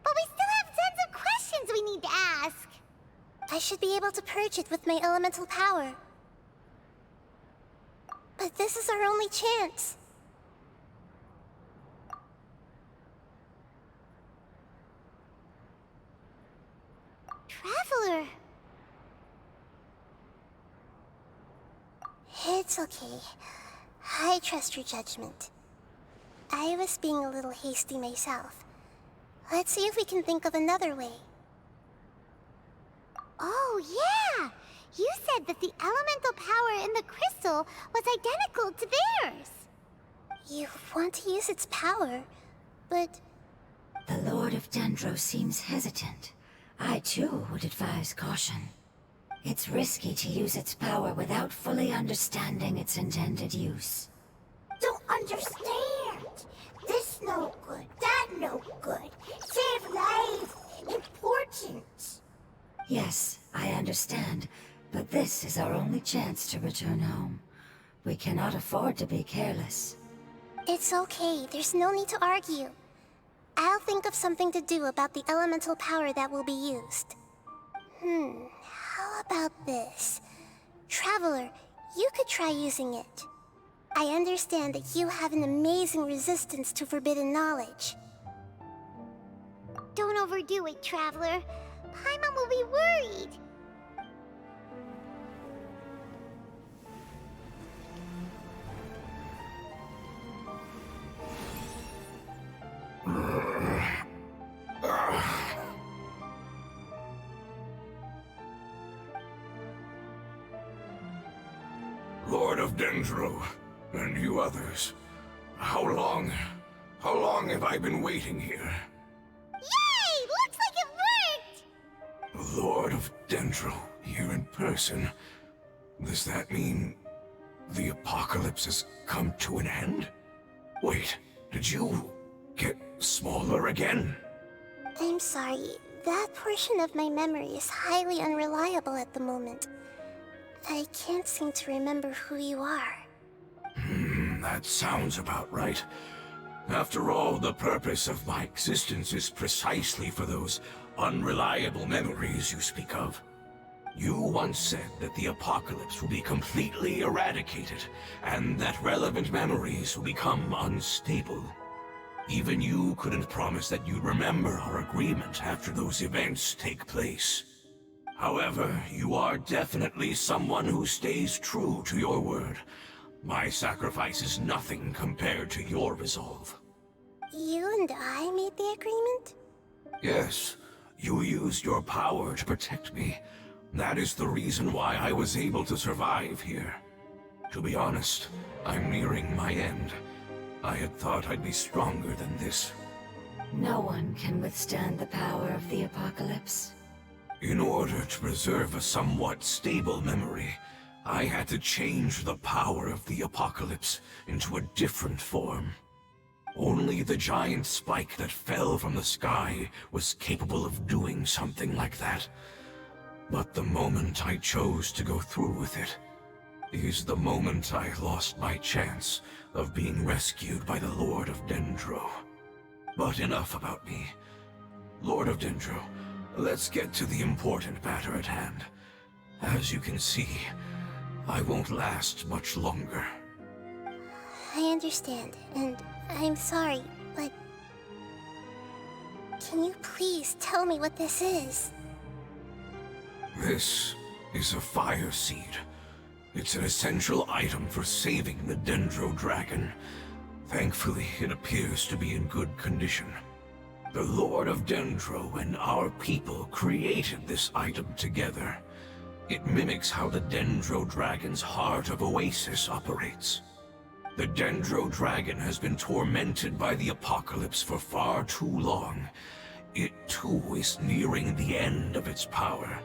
But we still have tons of questions we need to ask. I should be able to purge it with my elemental power. But this is our only chance. Traveler! It's okay. I trust your judgment. I was being a little hasty myself. Let's see if we can think of another way. Oh yeah! You said that the elemental power in the crystal was identical to theirs. You want to use its power, but The Lord of Dendro seems hesitant. I too would advise caution. It's risky to use its power without fully understanding its intended use. Don't understand. Yes, I understand, but this is our only chance to return home. We cannot afford to be careless. It's okay, there's no need to argue. I'll think of something to do about the elemental power that will be used. How about this? Traveler, you could try using it. I understand that you have an amazing resistance to forbidden knowledge. Don't overdo it, Traveler. Paimon will be worried. Lord of Dendro, and you others, how long have I been waiting here? Yay! Looks like it worked! Lord of Dendro, here in person. Does that mean the apocalypse has come to an end? Wait, did you get smaller again? I'm sorry, that portion of my memory is highly unreliable at the moment. I can't seem to remember who you are. That sounds about right. After all, the purpose of my existence is precisely for those unreliable memories you speak of. You once said that the apocalypse will be completely eradicated, and that relevant memories will become unstable. Even you couldn't promise that you'd remember our agreement after those events take place. However, you are definitely someone who stays true to your word. My sacrifice is nothing compared to your resolve. You and I made the agreement? Yes, you used your power to protect me. That is the reason why I was able to survive here. To be honest, I'm nearing my end. I had thought I'd be stronger than this. No one can withstand the power of the apocalypse. In order to preserve a somewhat stable memory, I had to change the power of the apocalypse into a different form. Only the giant spike that fell from the sky was capable of doing something like that. But the moment I chose to go through with it is the moment I lost my chance of being rescued by the Lord of Dendro. But enough about me. Lord of Dendro, let's get to the important matter at hand. As you can see, I won't last much longer. I understand, and I'm sorry, but... Can you please tell me what this is? This is a fire seed. It's an essential item for saving the Dendro Dragon. Thankfully, it appears to be in good condition. The Lord of Dendro and our people created this item together. It mimics how the Dendro Dragon's Heart of Oasis operates. The Dendro Dragon has been tormented by the apocalypse for far too long. It too is nearing the end of its power.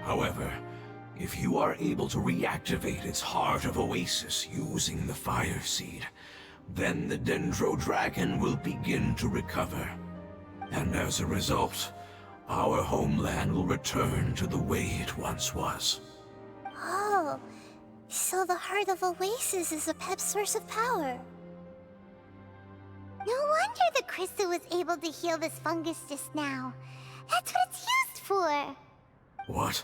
However, if you are able to reactivate its Heart of Oasis using the Fire Seed, then the Dendro Dragon will begin to recover. And as a result, our homeland will return to the way it once was. Oh, so the Heart of Oasis is Apep's source of power. No wonder the crystal was able to heal this fungus just now. That's what it's used for. What?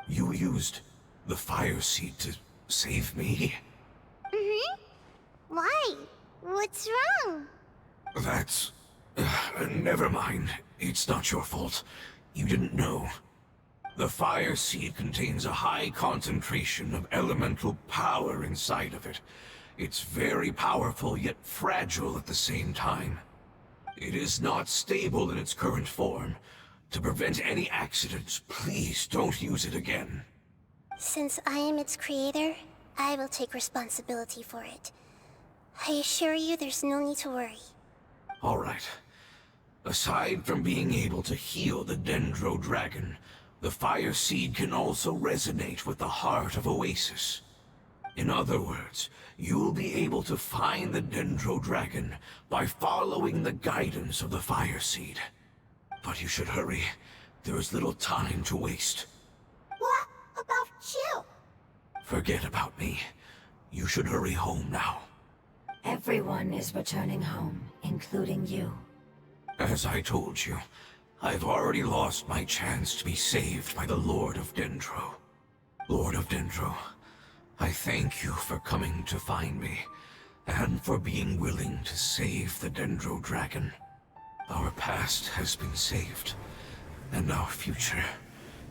You used the Fire Seed to save me? Mm-hmm. Why? What's wrong? That's... never mind. It's not your fault. You didn't know. The Fire Seed contains a high concentration of elemental power inside of it. It's very powerful, yet fragile at the same time. It is not stable in its current form. To prevent any accidents, please don't use it again. Since I am its creator, I will take responsibility for it. I assure you there's no need to worry. All right. Aside from being able to heal the Dendro Dragon, the Fire Seed can also resonate with the Heart of Oasis. In other words, you'll be able to find the Dendro Dragon by following the guidance of the Fire Seed. But you should hurry. There is little time to waste. What about you? Forget about me. You should hurry home now. Everyone is returning home, including you. As I told you, I've already lost my chance to be saved by the Lord of Dendro. Lord of Dendro, I thank you for coming to find me, and for being willing to save the Dendro Dragon. Our past has been saved, and our future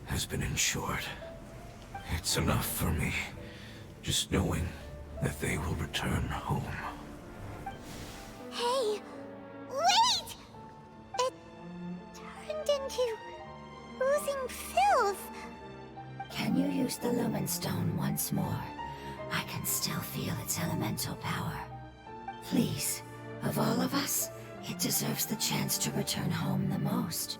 has been ensured. It's enough for me, just knowing that they will return home. Hey, wait! It turned into oozing filth. Can you use the Lumen Stone once more? I can still feel its elemental power. Please, of all of us, it deserves the chance to return home the most.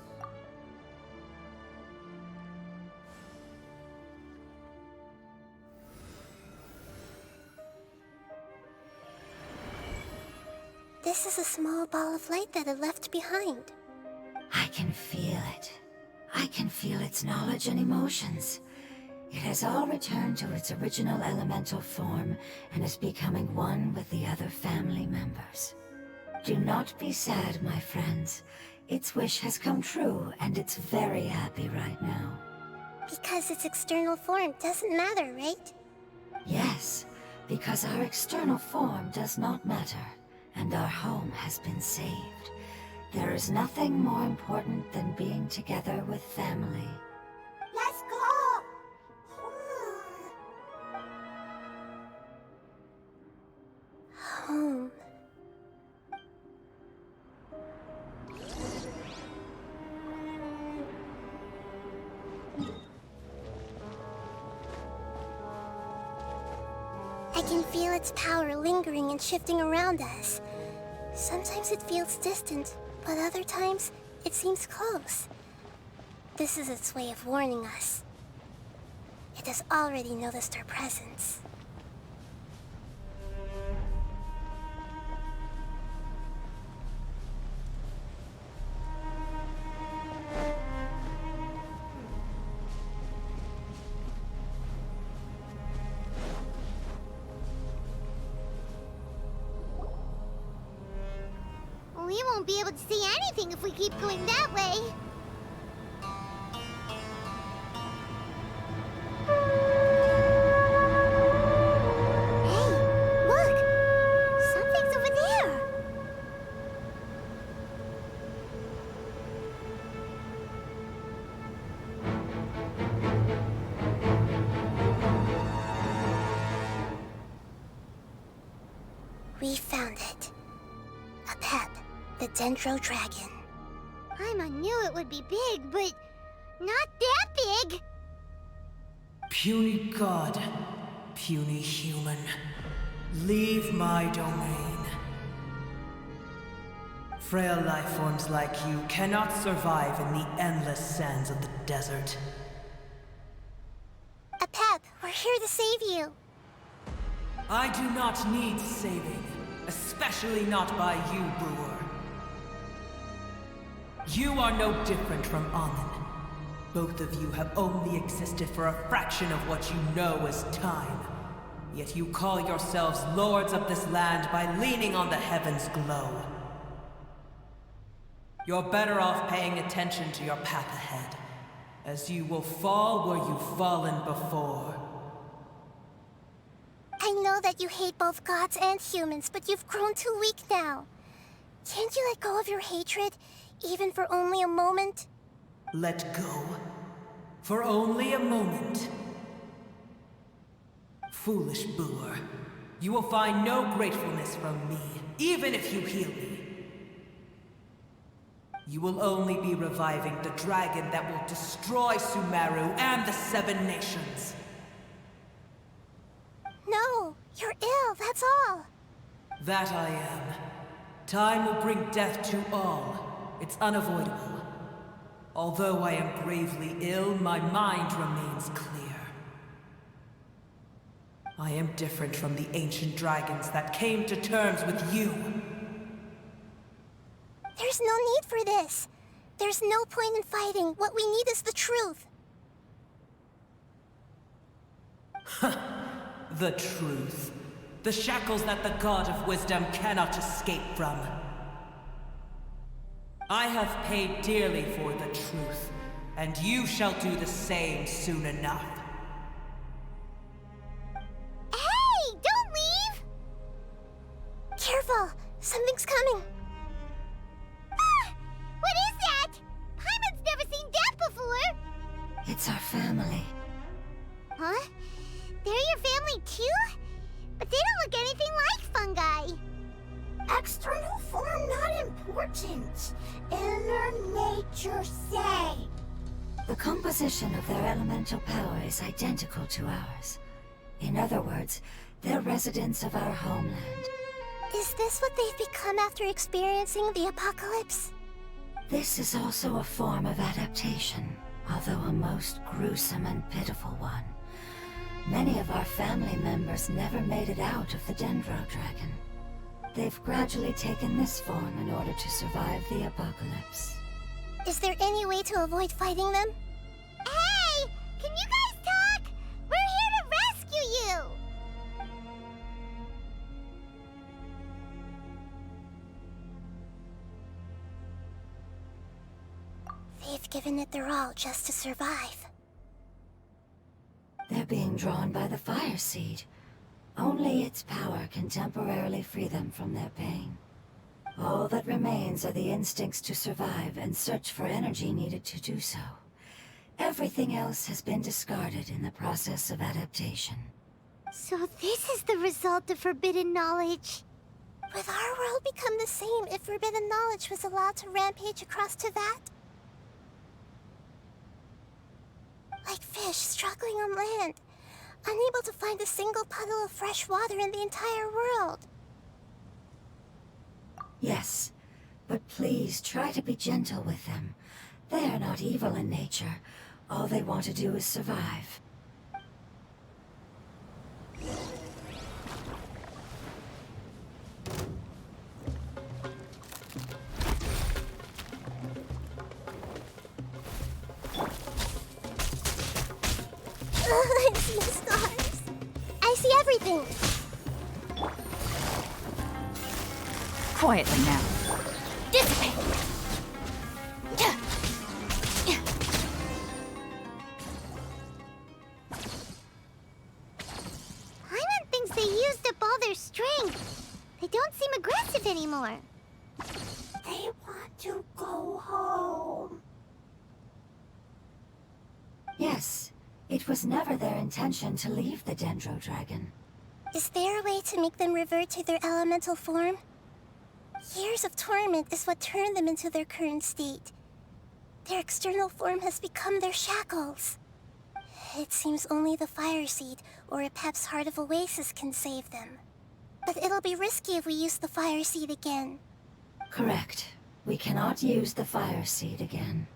This is a small ball of light that it left behind. I can feel it. I can feel its knowledge and emotions. It has all returned to its original elemental form and is becoming one with the other family members. Do not be sad, my friends. Its wish has come true, and it's very happy right now. Because its external form doesn't matter, right? Yes, because our external form does not matter, and our home has been saved. There is nothing more important than being together with family. Let's go! Home. I can feel its power lingering and shifting around us. Sometimes it feels distant, but other times it seems close. This is its way of warning us. It has already noticed our presence. We won't be able to see anything if we keep going that way. Hey, look! Something's over there! We found it. Apep, the Dendro Dragon. I knew it would be big, but not that big! Puny god, puny human, leave my domain. Frail life forms like you cannot survive in the endless sands of the desert. Apep, we're here to save you. I do not need saving, especially not by you, Brewer. You are no different from Amun. Both of you have only existed for a fraction of what you know as time. Yet you call yourselves lords of this land by leaning on the heavens' glow. You're better off paying attention to your path ahead, as you will fall where you've fallen before. I know that you hate both gods and humans, but you've grown too weak now. Can't you let go of your hatred, even for only a moment? Let go. For only a moment. Foolish Brewer. You will find no gratefulness from me, even if you heal me. You will only be reviving the dragon that will destroy Sumeru and the Seven Nations. No, you're ill, that's all. That I am. Time will bring death to all. It's unavoidable. Although I am gravely ill, my mind remains clear. I am different from the ancient dragons that came to terms with you. There's no need for this. There's no point in fighting. What we need is the truth. The truth. The shackles that the God of Wisdom cannot escape from. I have paid dearly for the truth, and you shall do the same soon enough. Hey, don't leave! Careful! Something's coming! Ah! What is that? Paimon's never seen that before! It's our family. Huh? They're your family too? But they don't look anything like fungi. External form not important. Inner nature say. The composition of their elemental power is identical to ours. In other words, they're residents of our homeland. Is this what they've become after experiencing the apocalypse? This is also a form of adaptation, although a most gruesome and pitiful one. Many of our family members never made it out of the Dendro Dragon. They've gradually taken this form in order to survive the apocalypse. Is there any way to avoid fighting them? Hey! Can you guys talk? We're here to rescue you! They've given it their all just to survive. They're being drawn by the fire seed. Only its power can temporarily free them from their pain. All that remains are the instincts to survive and search for energy needed to do so. Everything else has been discarded in the process of adaptation. So this is the result of forbidden knowledge. Would our world become the same if forbidden knowledge was allowed to rampage across Teyvat? Like fish struggling on land, unable to find a single puddle of fresh water in the entire world. Yes, but please try to be gentle with them. They are not evil in nature. All they want to do is survive. I see the stars. I see everything. Quietly now. Dissipate. Paimon thinks they used up all their strength. They don't seem aggressive anymore. They want to go home. Yes, it was never their intention to leave the Dendro Dragon. Is there a way to make them revert to their elemental form? Years of torment is what turned them into their current state. Their external form has become their shackles. It seems only the Fire Seed or Apep's Heart of Oasis can save them. But it'll be risky if we use the Fire Seed again. Correct. We cannot use the Fire Seed again.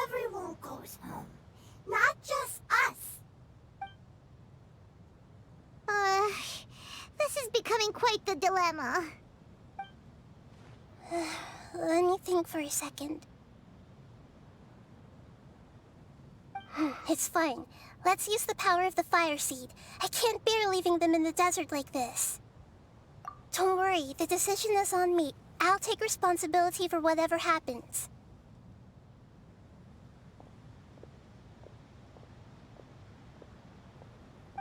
Everyone goes home. Not just us. This is becoming quite the dilemma. Let me think for a second. It's fine. Let's use the power of the Fire Seed. I can't bear leaving them in the desert like this. Don't worry, the decision is on me. I'll take responsibility for whatever happens.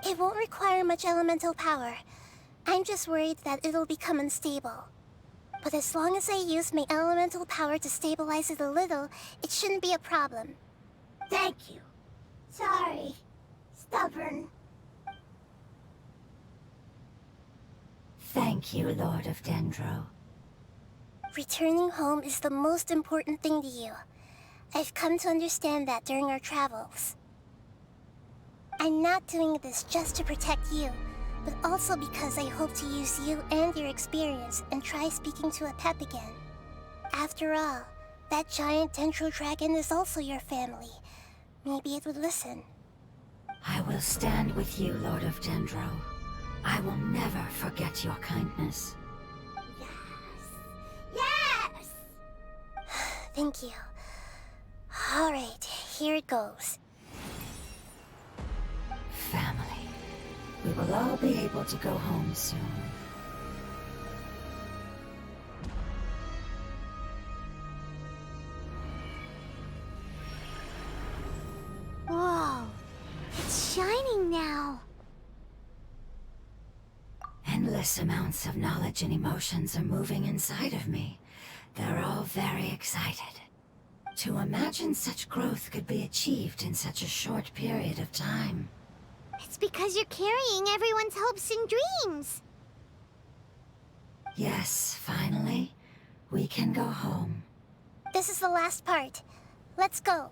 It won't require much elemental power. I'm just worried that it'll become unstable. But as long as I use my elemental power to stabilize it a little, it shouldn't be a problem. Thank you. Sorry. Stubborn. Thank you, Lord of Dendro. Returning home is the most important thing to you. I've come to understand that during our travels. I'm not doing this just to protect you, but also because I hope to use you and your experience and try speaking to Apep again. After all, that giant Dendro Dragon is also your family. Maybe it would listen. I will stand with you, Lord of Dendro. I will never forget your kindness. Yes. Thank you. Alright, here it goes. Family. We will all be able to go home soon. Whoa, it's shining now. Endless amounts of knowledge and emotions are moving inside of me. They're all very excited. To imagine such growth could be achieved in such a short period of time. It's because you're carrying everyone's hopes and dreams. Yes, finally, we can go home. This is the last part. Let's go.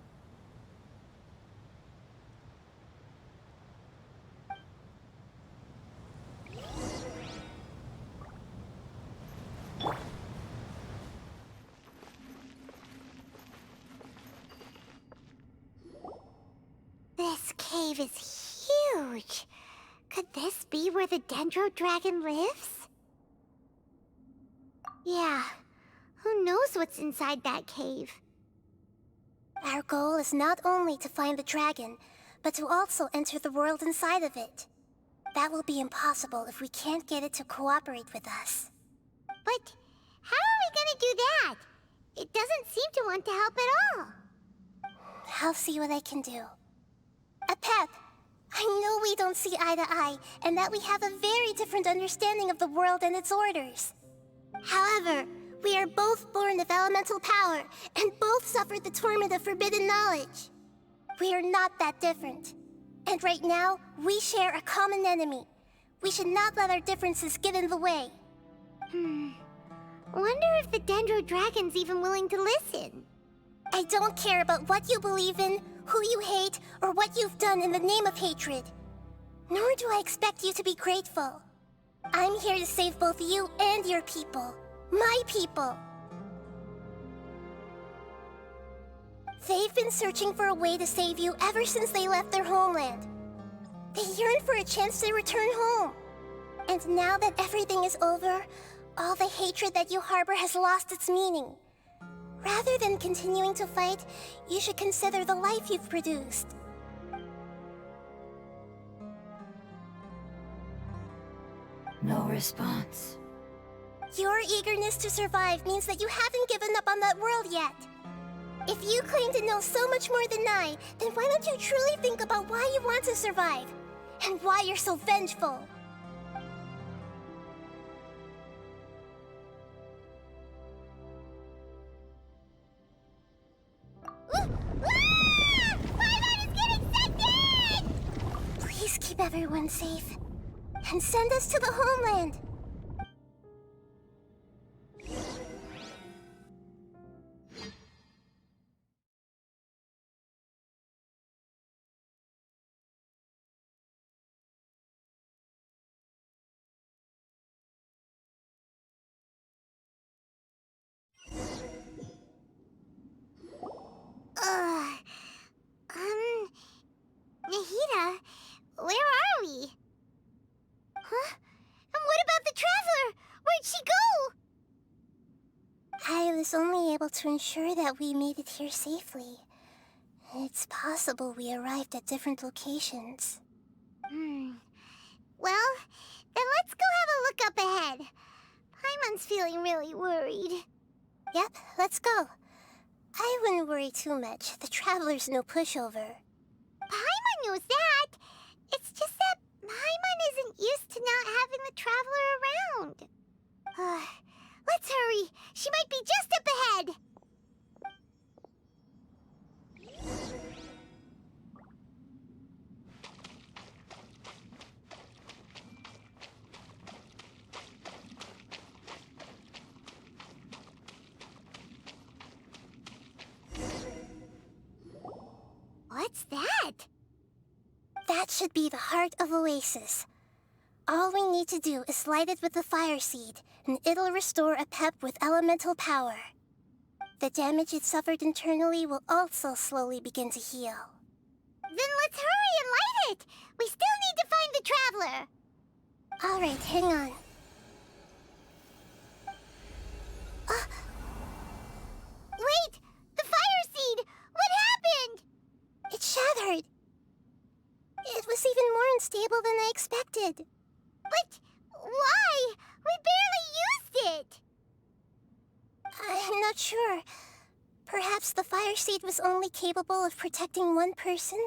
This cave is huge. Could this be where the Dendro Dragon lives? Yeah, who knows what's inside that cave? Our goal is not only to find the dragon, but to also enter the world inside of it. That will be impossible if we can't get it to cooperate with us. But how are we gonna do that? It doesn't seem to want to help at all. I'll see what I can do. Apep, I know we don't see eye to eye, and that we have a very different understanding of the world and its orders. However, we are both born of elemental power, and both suffered the torment of forbidden knowledge. We are not that different. And right now, we share a common enemy. We should not let our differences get in the way. Wonder if the Dendro Dragon's even willing to listen. I don't care about what you believe in, who you hate, or what you've done in the name of hatred. Nor do I expect you to be grateful. I'm here to save both you and your people. My people. They've been searching for a way to save you ever since they left their homeland. They yearn for a chance to return home. And now that everything is over, all the hatred that you harbor has lost its meaning. Rather than continuing to fight, you should consider the life you've produced. No response. Your eagerness to survive means that you haven't given up on that world yet. If you claim to know so much more than I, then why don't you truly think about why you want to survive? And why you're so vengeful? Paimon is getting sucked in! Please keep everyone safe. And send us to the homeland. Nahida, where are we? Huh? And what about the Traveler? Where'd she go? I was only able to ensure that we made it here safely. It's possible we arrived at different locations. Well, then let's go have a look up ahead. Paimon's feeling really worried. Yep, let's go. I wouldn't worry too much. The Traveler's no pushover. Paimon knows that. It's just that Paimon isn't used to not having the Traveler around. Let's hurry. She might be just up ahead. What's that? That should be the heart of Oasis. All we need to do is light it with the fire seed, and it'll restore Apep with elemental power. The damage it suffered internally will also slowly begin to heal. Then let's hurry and light it! We still need to find the Traveler! Alright, hang on. Wait! The fire seed! What did. But why? We barely used it! I'm not sure. Perhaps the fire seed was only capable of protecting one person?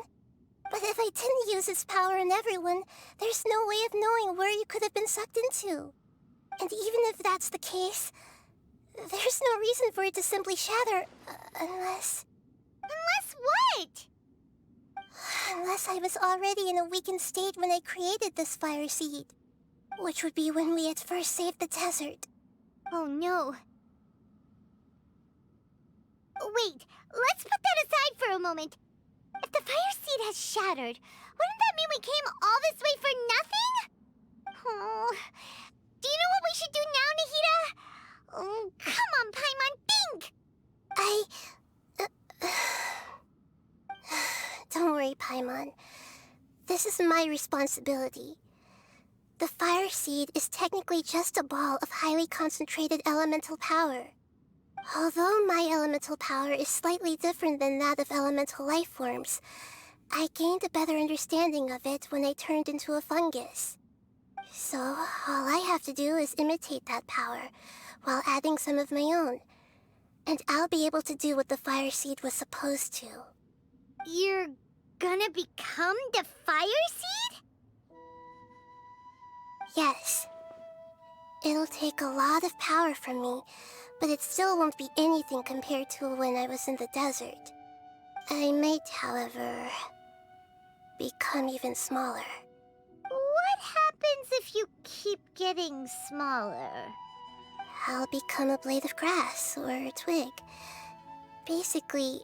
But if I didn't use its power on everyone, there's no way of knowing where you could have been sucked into. And even if that's the case, there's no reason for it to simply shatter, unless... Unless what? Unless I was already in a weakened state when I created this fire seed. Which would be when we had first saved the desert. Oh no. Wait, let's put that aside for a moment. If the fire seed has shattered, wouldn't that mean we came all this way for nothing? Oh, do you know what we should do now, Nahida? Oh, come on, Paimon, think! Don't worry, Paimon. This is my responsibility. The fire seed is technically just a ball of highly concentrated elemental power. Although my elemental power is slightly different than that of elemental life forms, I gained a better understanding of it when I turned into a fungus. So, all I have to do is imitate that power, while adding some of my own. And I'll be able to do what the fire seed was supposed to. You're gonna become the fire seed? Yes. It'll take a lot of power from me, but it still won't be anything compared to when I was in the desert. I might, however, become even smaller. What happens if you keep getting smaller? I'll become a blade of grass or a twig. Basically,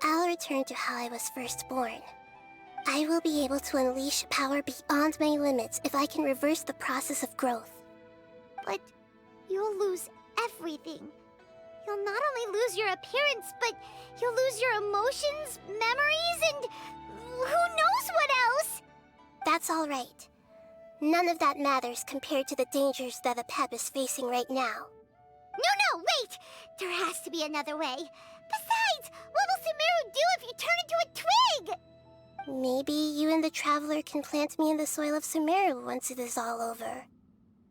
I'll return to how I was first born. I will be able to unleash power beyond my limits if I can reverse the process of growth. But you'll lose everything. You'll not only lose your appearance, but you'll lose your emotions, memories, and who knows what else? That's all right. None of that matters compared to the dangers that Apep is facing right now. No, wait! There has to be another way. Besides, what will Sumeru do if you turn into a twig? Maybe you and the Traveler can plant me in the soil of Sumeru once it is all over.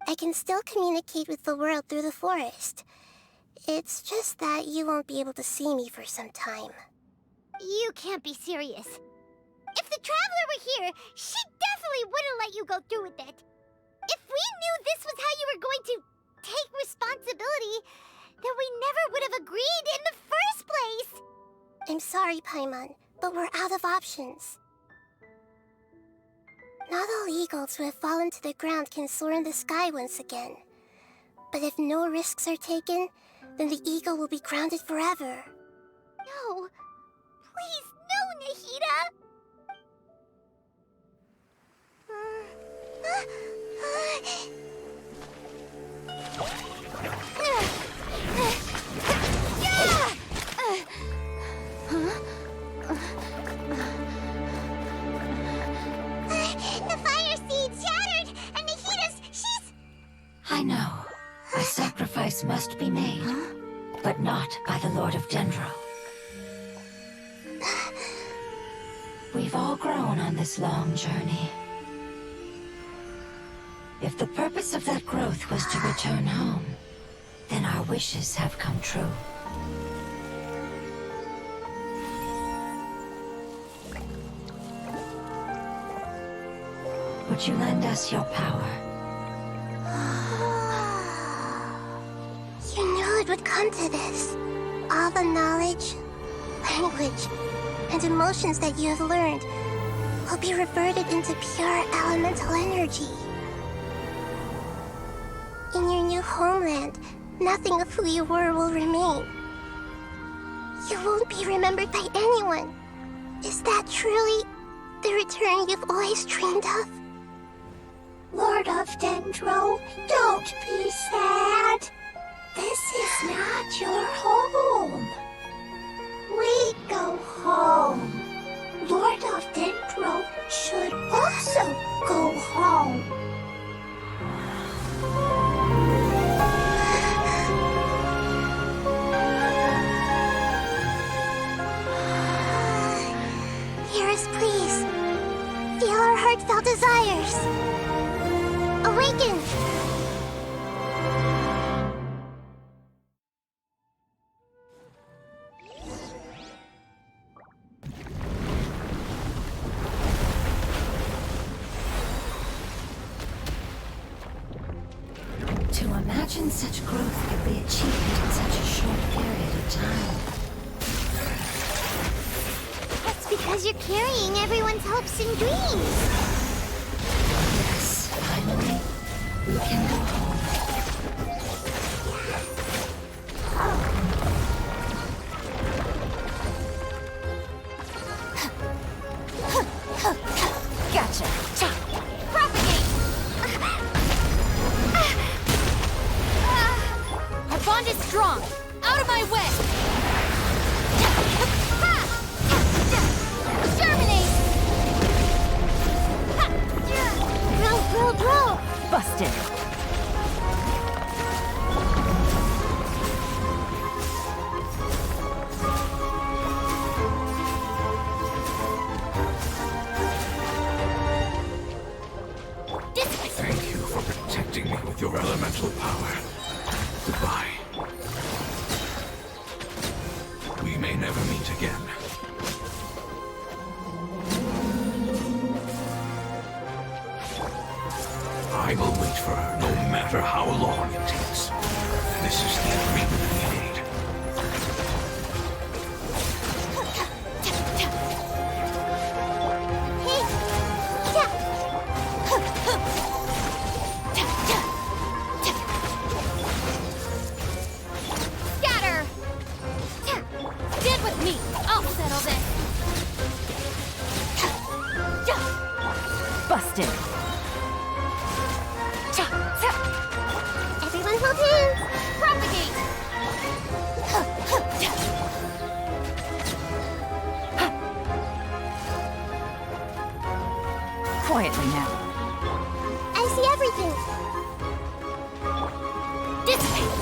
I can still communicate with the world through the forest. It's just that you won't be able to see me for some time. You can't be serious. If the Traveler were here, she definitely wouldn't let you go through with it. If we knew this was how you were going to take responsibility, then we never would have agreed in the first place! I'm sorry, Paimon, but we're out of options. Not all eagles who have fallen to the ground can soar in the sky once again. But if no risks are taken, then the eagle will be grounded forever. No. Please, no, Nahida! The fire seed shattered, and she's... I know. A sacrifice must be made, but not by the Lord of Dendro. We've all grown on this long journey. If the purpose of that growth was to return home, then our wishes have come true. Would you lend us your power? You knew it would come to this. All the knowledge, language, and emotions that you have learned will be reverted into pure elemental energy. In your new homeland, nothing of who you were will remain. You won't be remembered by anyone. Is that truly the return you've always dreamed of? Lord of Dendro, don't be sad. This is not your home. We go home. Lord of Dendro should also go home. Hear us, please. Feel our heartfelt desires. To imagine such growth could be achieved in such a short period of time. That's because you're carrying everyone's hopes and dreams. Yes, finally, we can go home. Gotcha. Propagate! Our bond is strong. Out of my way. Germinate! Bro! Busted. Thank you for protecting me with your elemental power. Goodbye. We may never meet again. I will wait for her no matter how long it takes. This is the agreement we made. Scatter! Stand with me. I'll settle this. Busted. Everyone hold hands! Propagate! Quietly now. I see everything! Dissipate.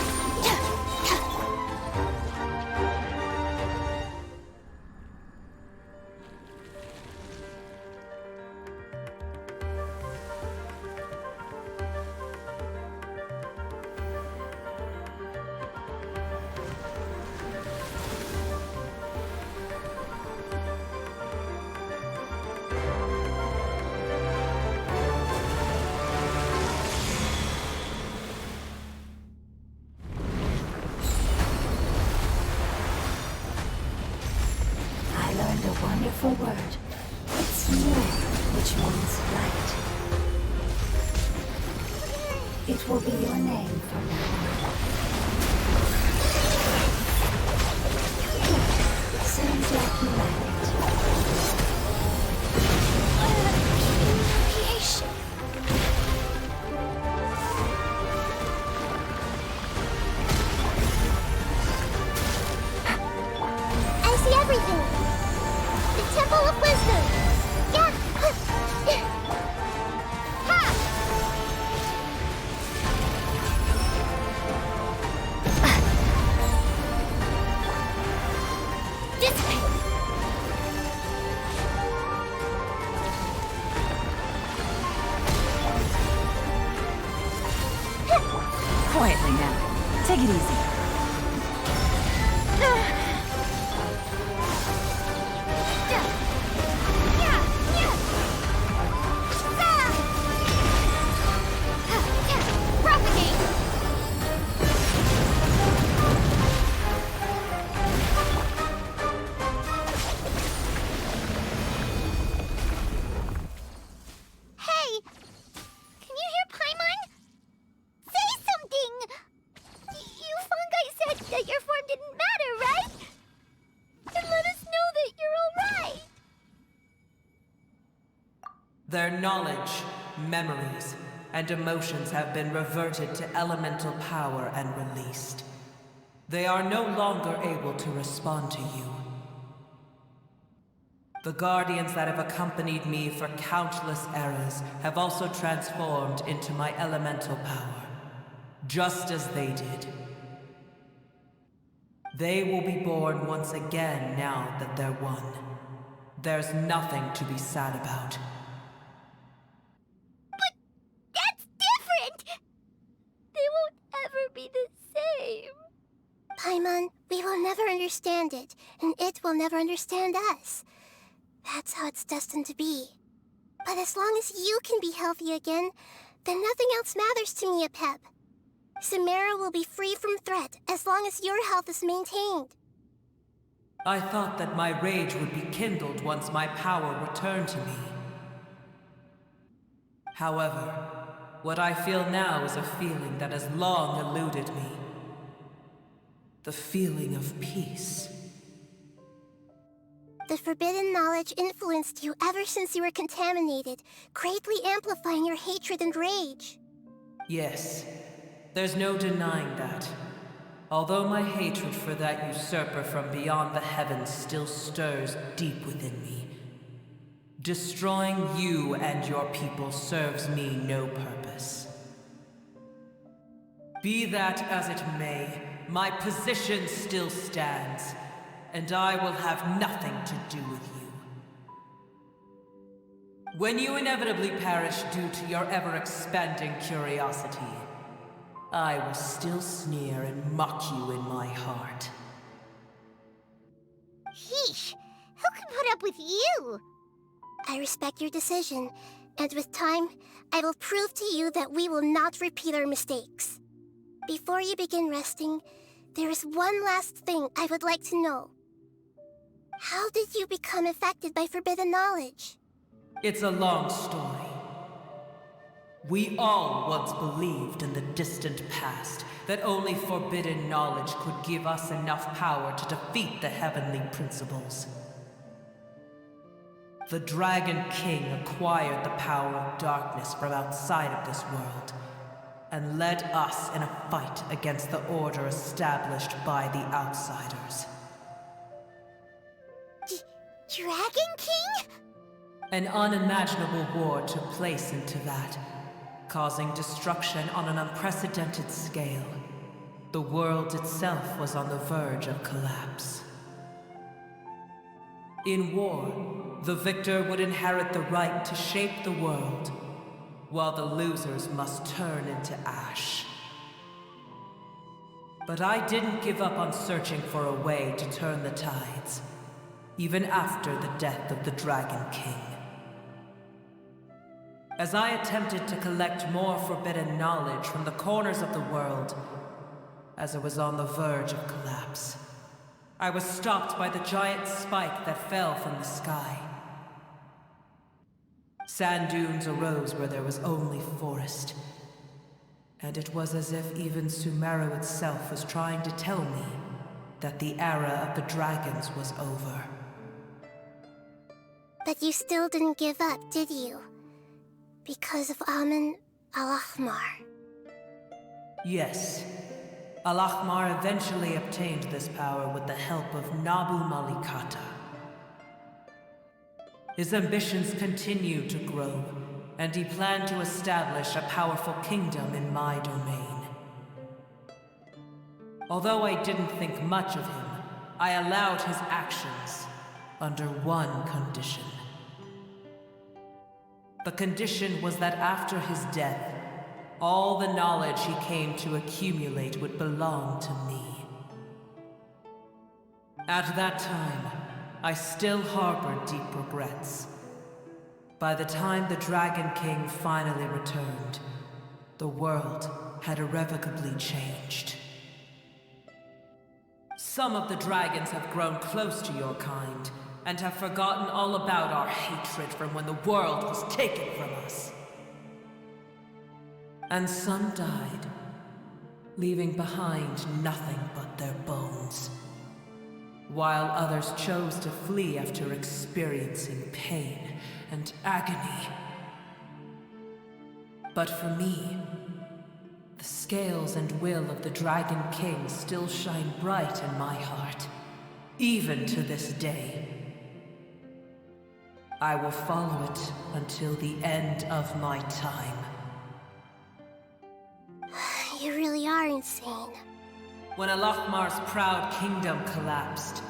I learned a wonderful word. It's more, which means light. It will be your name from now on. Sounds like you like it. Creation! I see everything! The Temple of Wisdom! Yeah! Ha! Dissipate! Quietly now. Take it easy. Propagate! Hey! Can you hear Paimon? Say something! You fungi said that your form didn't matter, right? Then let us know that you're alright! Their knowledge, memories, and emotions have been reverted to elemental power and released. They are no longer able to respond to you. The guardians that have accompanied me for countless eras have also transformed into my elemental power, just as they did. They will be born once again now that they're one. There's nothing to be sad about. But that's different! Paimon, we will never understand it, and it will never understand us. That's how it's destined to be. But as long as you can be healthy again, then nothing else matters to me, Apep. Samara will be free from threat as long as your health is maintained. I thought that my rage would be kindled once my power returned to me. However, what I feel now is a feeling that has long eluded me. The feeling of peace. The forbidden knowledge influenced you ever since you were contaminated, greatly amplifying your hatred and rage. Yes, there's no denying that. Although my hatred for that usurper from beyond the heavens still stirs deep within me, destroying you and your people serves me no purpose. Be that as it may, my position still stands, and I will have nothing to do with you. When you inevitably perish due to your ever-expanding curiosity, I will still sneer and mock you in my heart. Yeesh, who can put up with you? I respect your decision, and with time, I will prove to you that we will not repeat our mistakes. Before you begin resting, there is one last thing I would like to know. How did you become affected by forbidden knowledge? It's a long story. We all once believed in the distant past that only forbidden knowledge could give us enough power to defeat the heavenly principles. The Dragon King acquired the power of darkness from outside of this world, and led us in a fight against the order established by the outsiders. Dragon King? An unimaginable war took place into that, causing destruction on an unprecedented scale. The world itself was on the verge of collapse. In war, the victor would inherit the right to shape the world, while the losers must turn into ash. But I didn't give up on searching for a way to turn the tides, even after the death of the Dragon King. As I attempted to collect more forbidden knowledge from the corners of the world, as it was on the verge of collapse, I was stopped by the giant spike that fell from the sky. Sand dunes arose where there was only forest, and it was as if even Sumeru itself was trying to tell me that the era of the dragons was over. But you still didn't give up, did you? Because of Amun Al-Ahmar. Yes. Al-Ahmar eventually obtained this power with the help of Nabu Malikata. His ambitions continued to grow, and he planned to establish a powerful kingdom in my domain. Although I didn't think much of him, I allowed his actions under one condition. The condition was that after his death, all the knowledge he came to accumulate would belong to me. At that time, I still harbored deep regrets. By the time the Dragon King finally returned, the world had irrevocably changed. Some of the dragons have grown close to your kind, and have forgotten all about our hatred from when the world was taken from us. And some died, leaving behind nothing but their bones, while others chose to flee after experiencing pain and agony. But for me, the scales and will of the Dragon King still shine bright in my heart, even to this day. I will follow it until the end of my time. You really are insane. When Al-Ahmar's proud kingdom collapsed,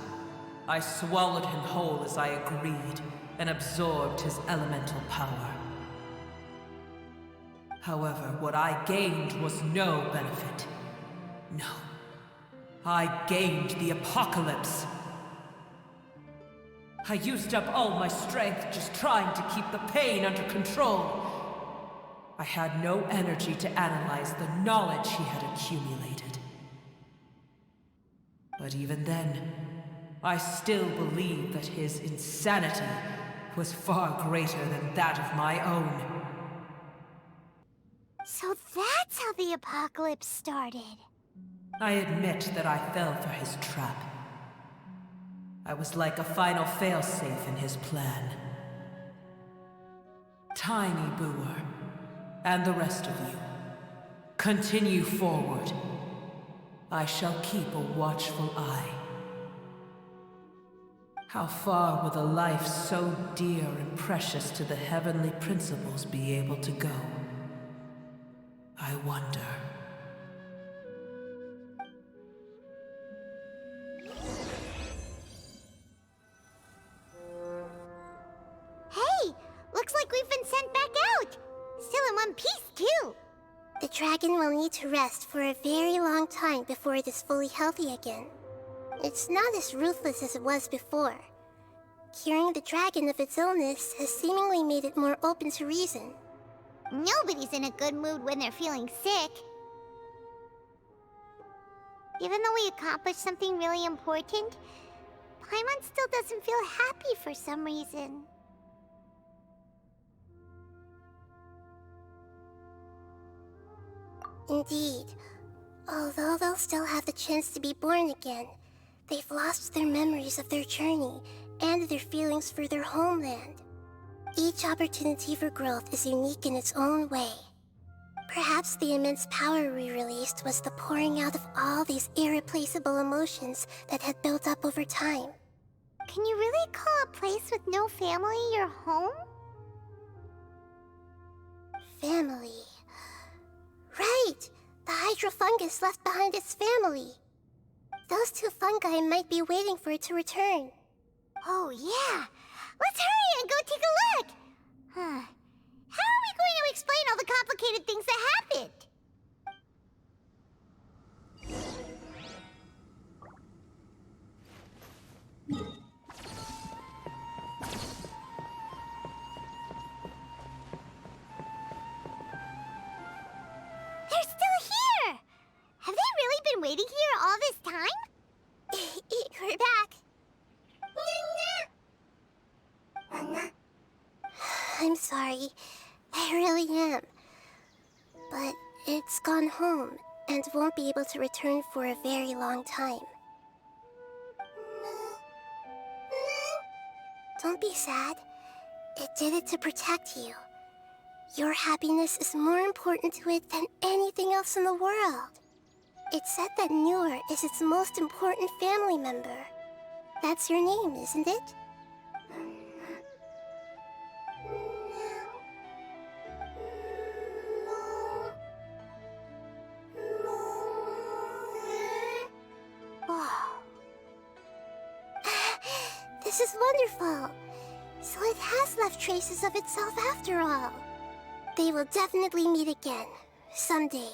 I swallowed him whole as I agreed and absorbed his elemental power. However, what I gained was no benefit. No, I gained the apocalypse. I used up all my strength just trying to keep the pain under control. I had no energy to analyze the knowledge he had accumulated. But even then, I still believed that his insanity was far greater than that of my own. So that's how the apocalypse started. I admit that I fell for his trap. I was like a final failsafe in his plan. Tiny Booer, and the rest of you, continue forward. I shall keep a watchful eye. How far will a life so dear and precious to the heavenly principles be able to go? I wonder. Hey! Looks like we've been sent back out! Still in one piece, too! The dragon will need to rest for a very long time before it is fully healthy again. It's not as ruthless as it was before. Curing the dragon of its illness has seemingly made it more open to reason. Nobody's in a good mood when they're feeling sick. Even though we accomplished something really important, Paimon still doesn't feel happy for some reason. Indeed. Although they'll still have the chance to be born again, they've lost their memories of their journey and their feelings for their homeland. Each opportunity for growth is unique in its own way. Perhaps the immense power we released was the pouring out of all these irreplaceable emotions that had built up over time. Can you really call a place with no family your home? Family. Right! The hydrofungus left behind its family. Those two fungi might be waiting for it to return. Oh, yeah! Let's hurry and go take a look! Huh. How are we going to explain all the complicated things that happened? They're still here! Have they really been waiting here all this time? We're back. I'm sorry. I really am. But it's gone home and won't be able to return for a very long time. Don't be sad. It did it to protect you. Your happiness is more important to it than anything else in the world. It's said that Newer is its most important family member. That's your name, isn't it? This is wonderful. So it has left traces of itself after all. They will definitely meet again, someday.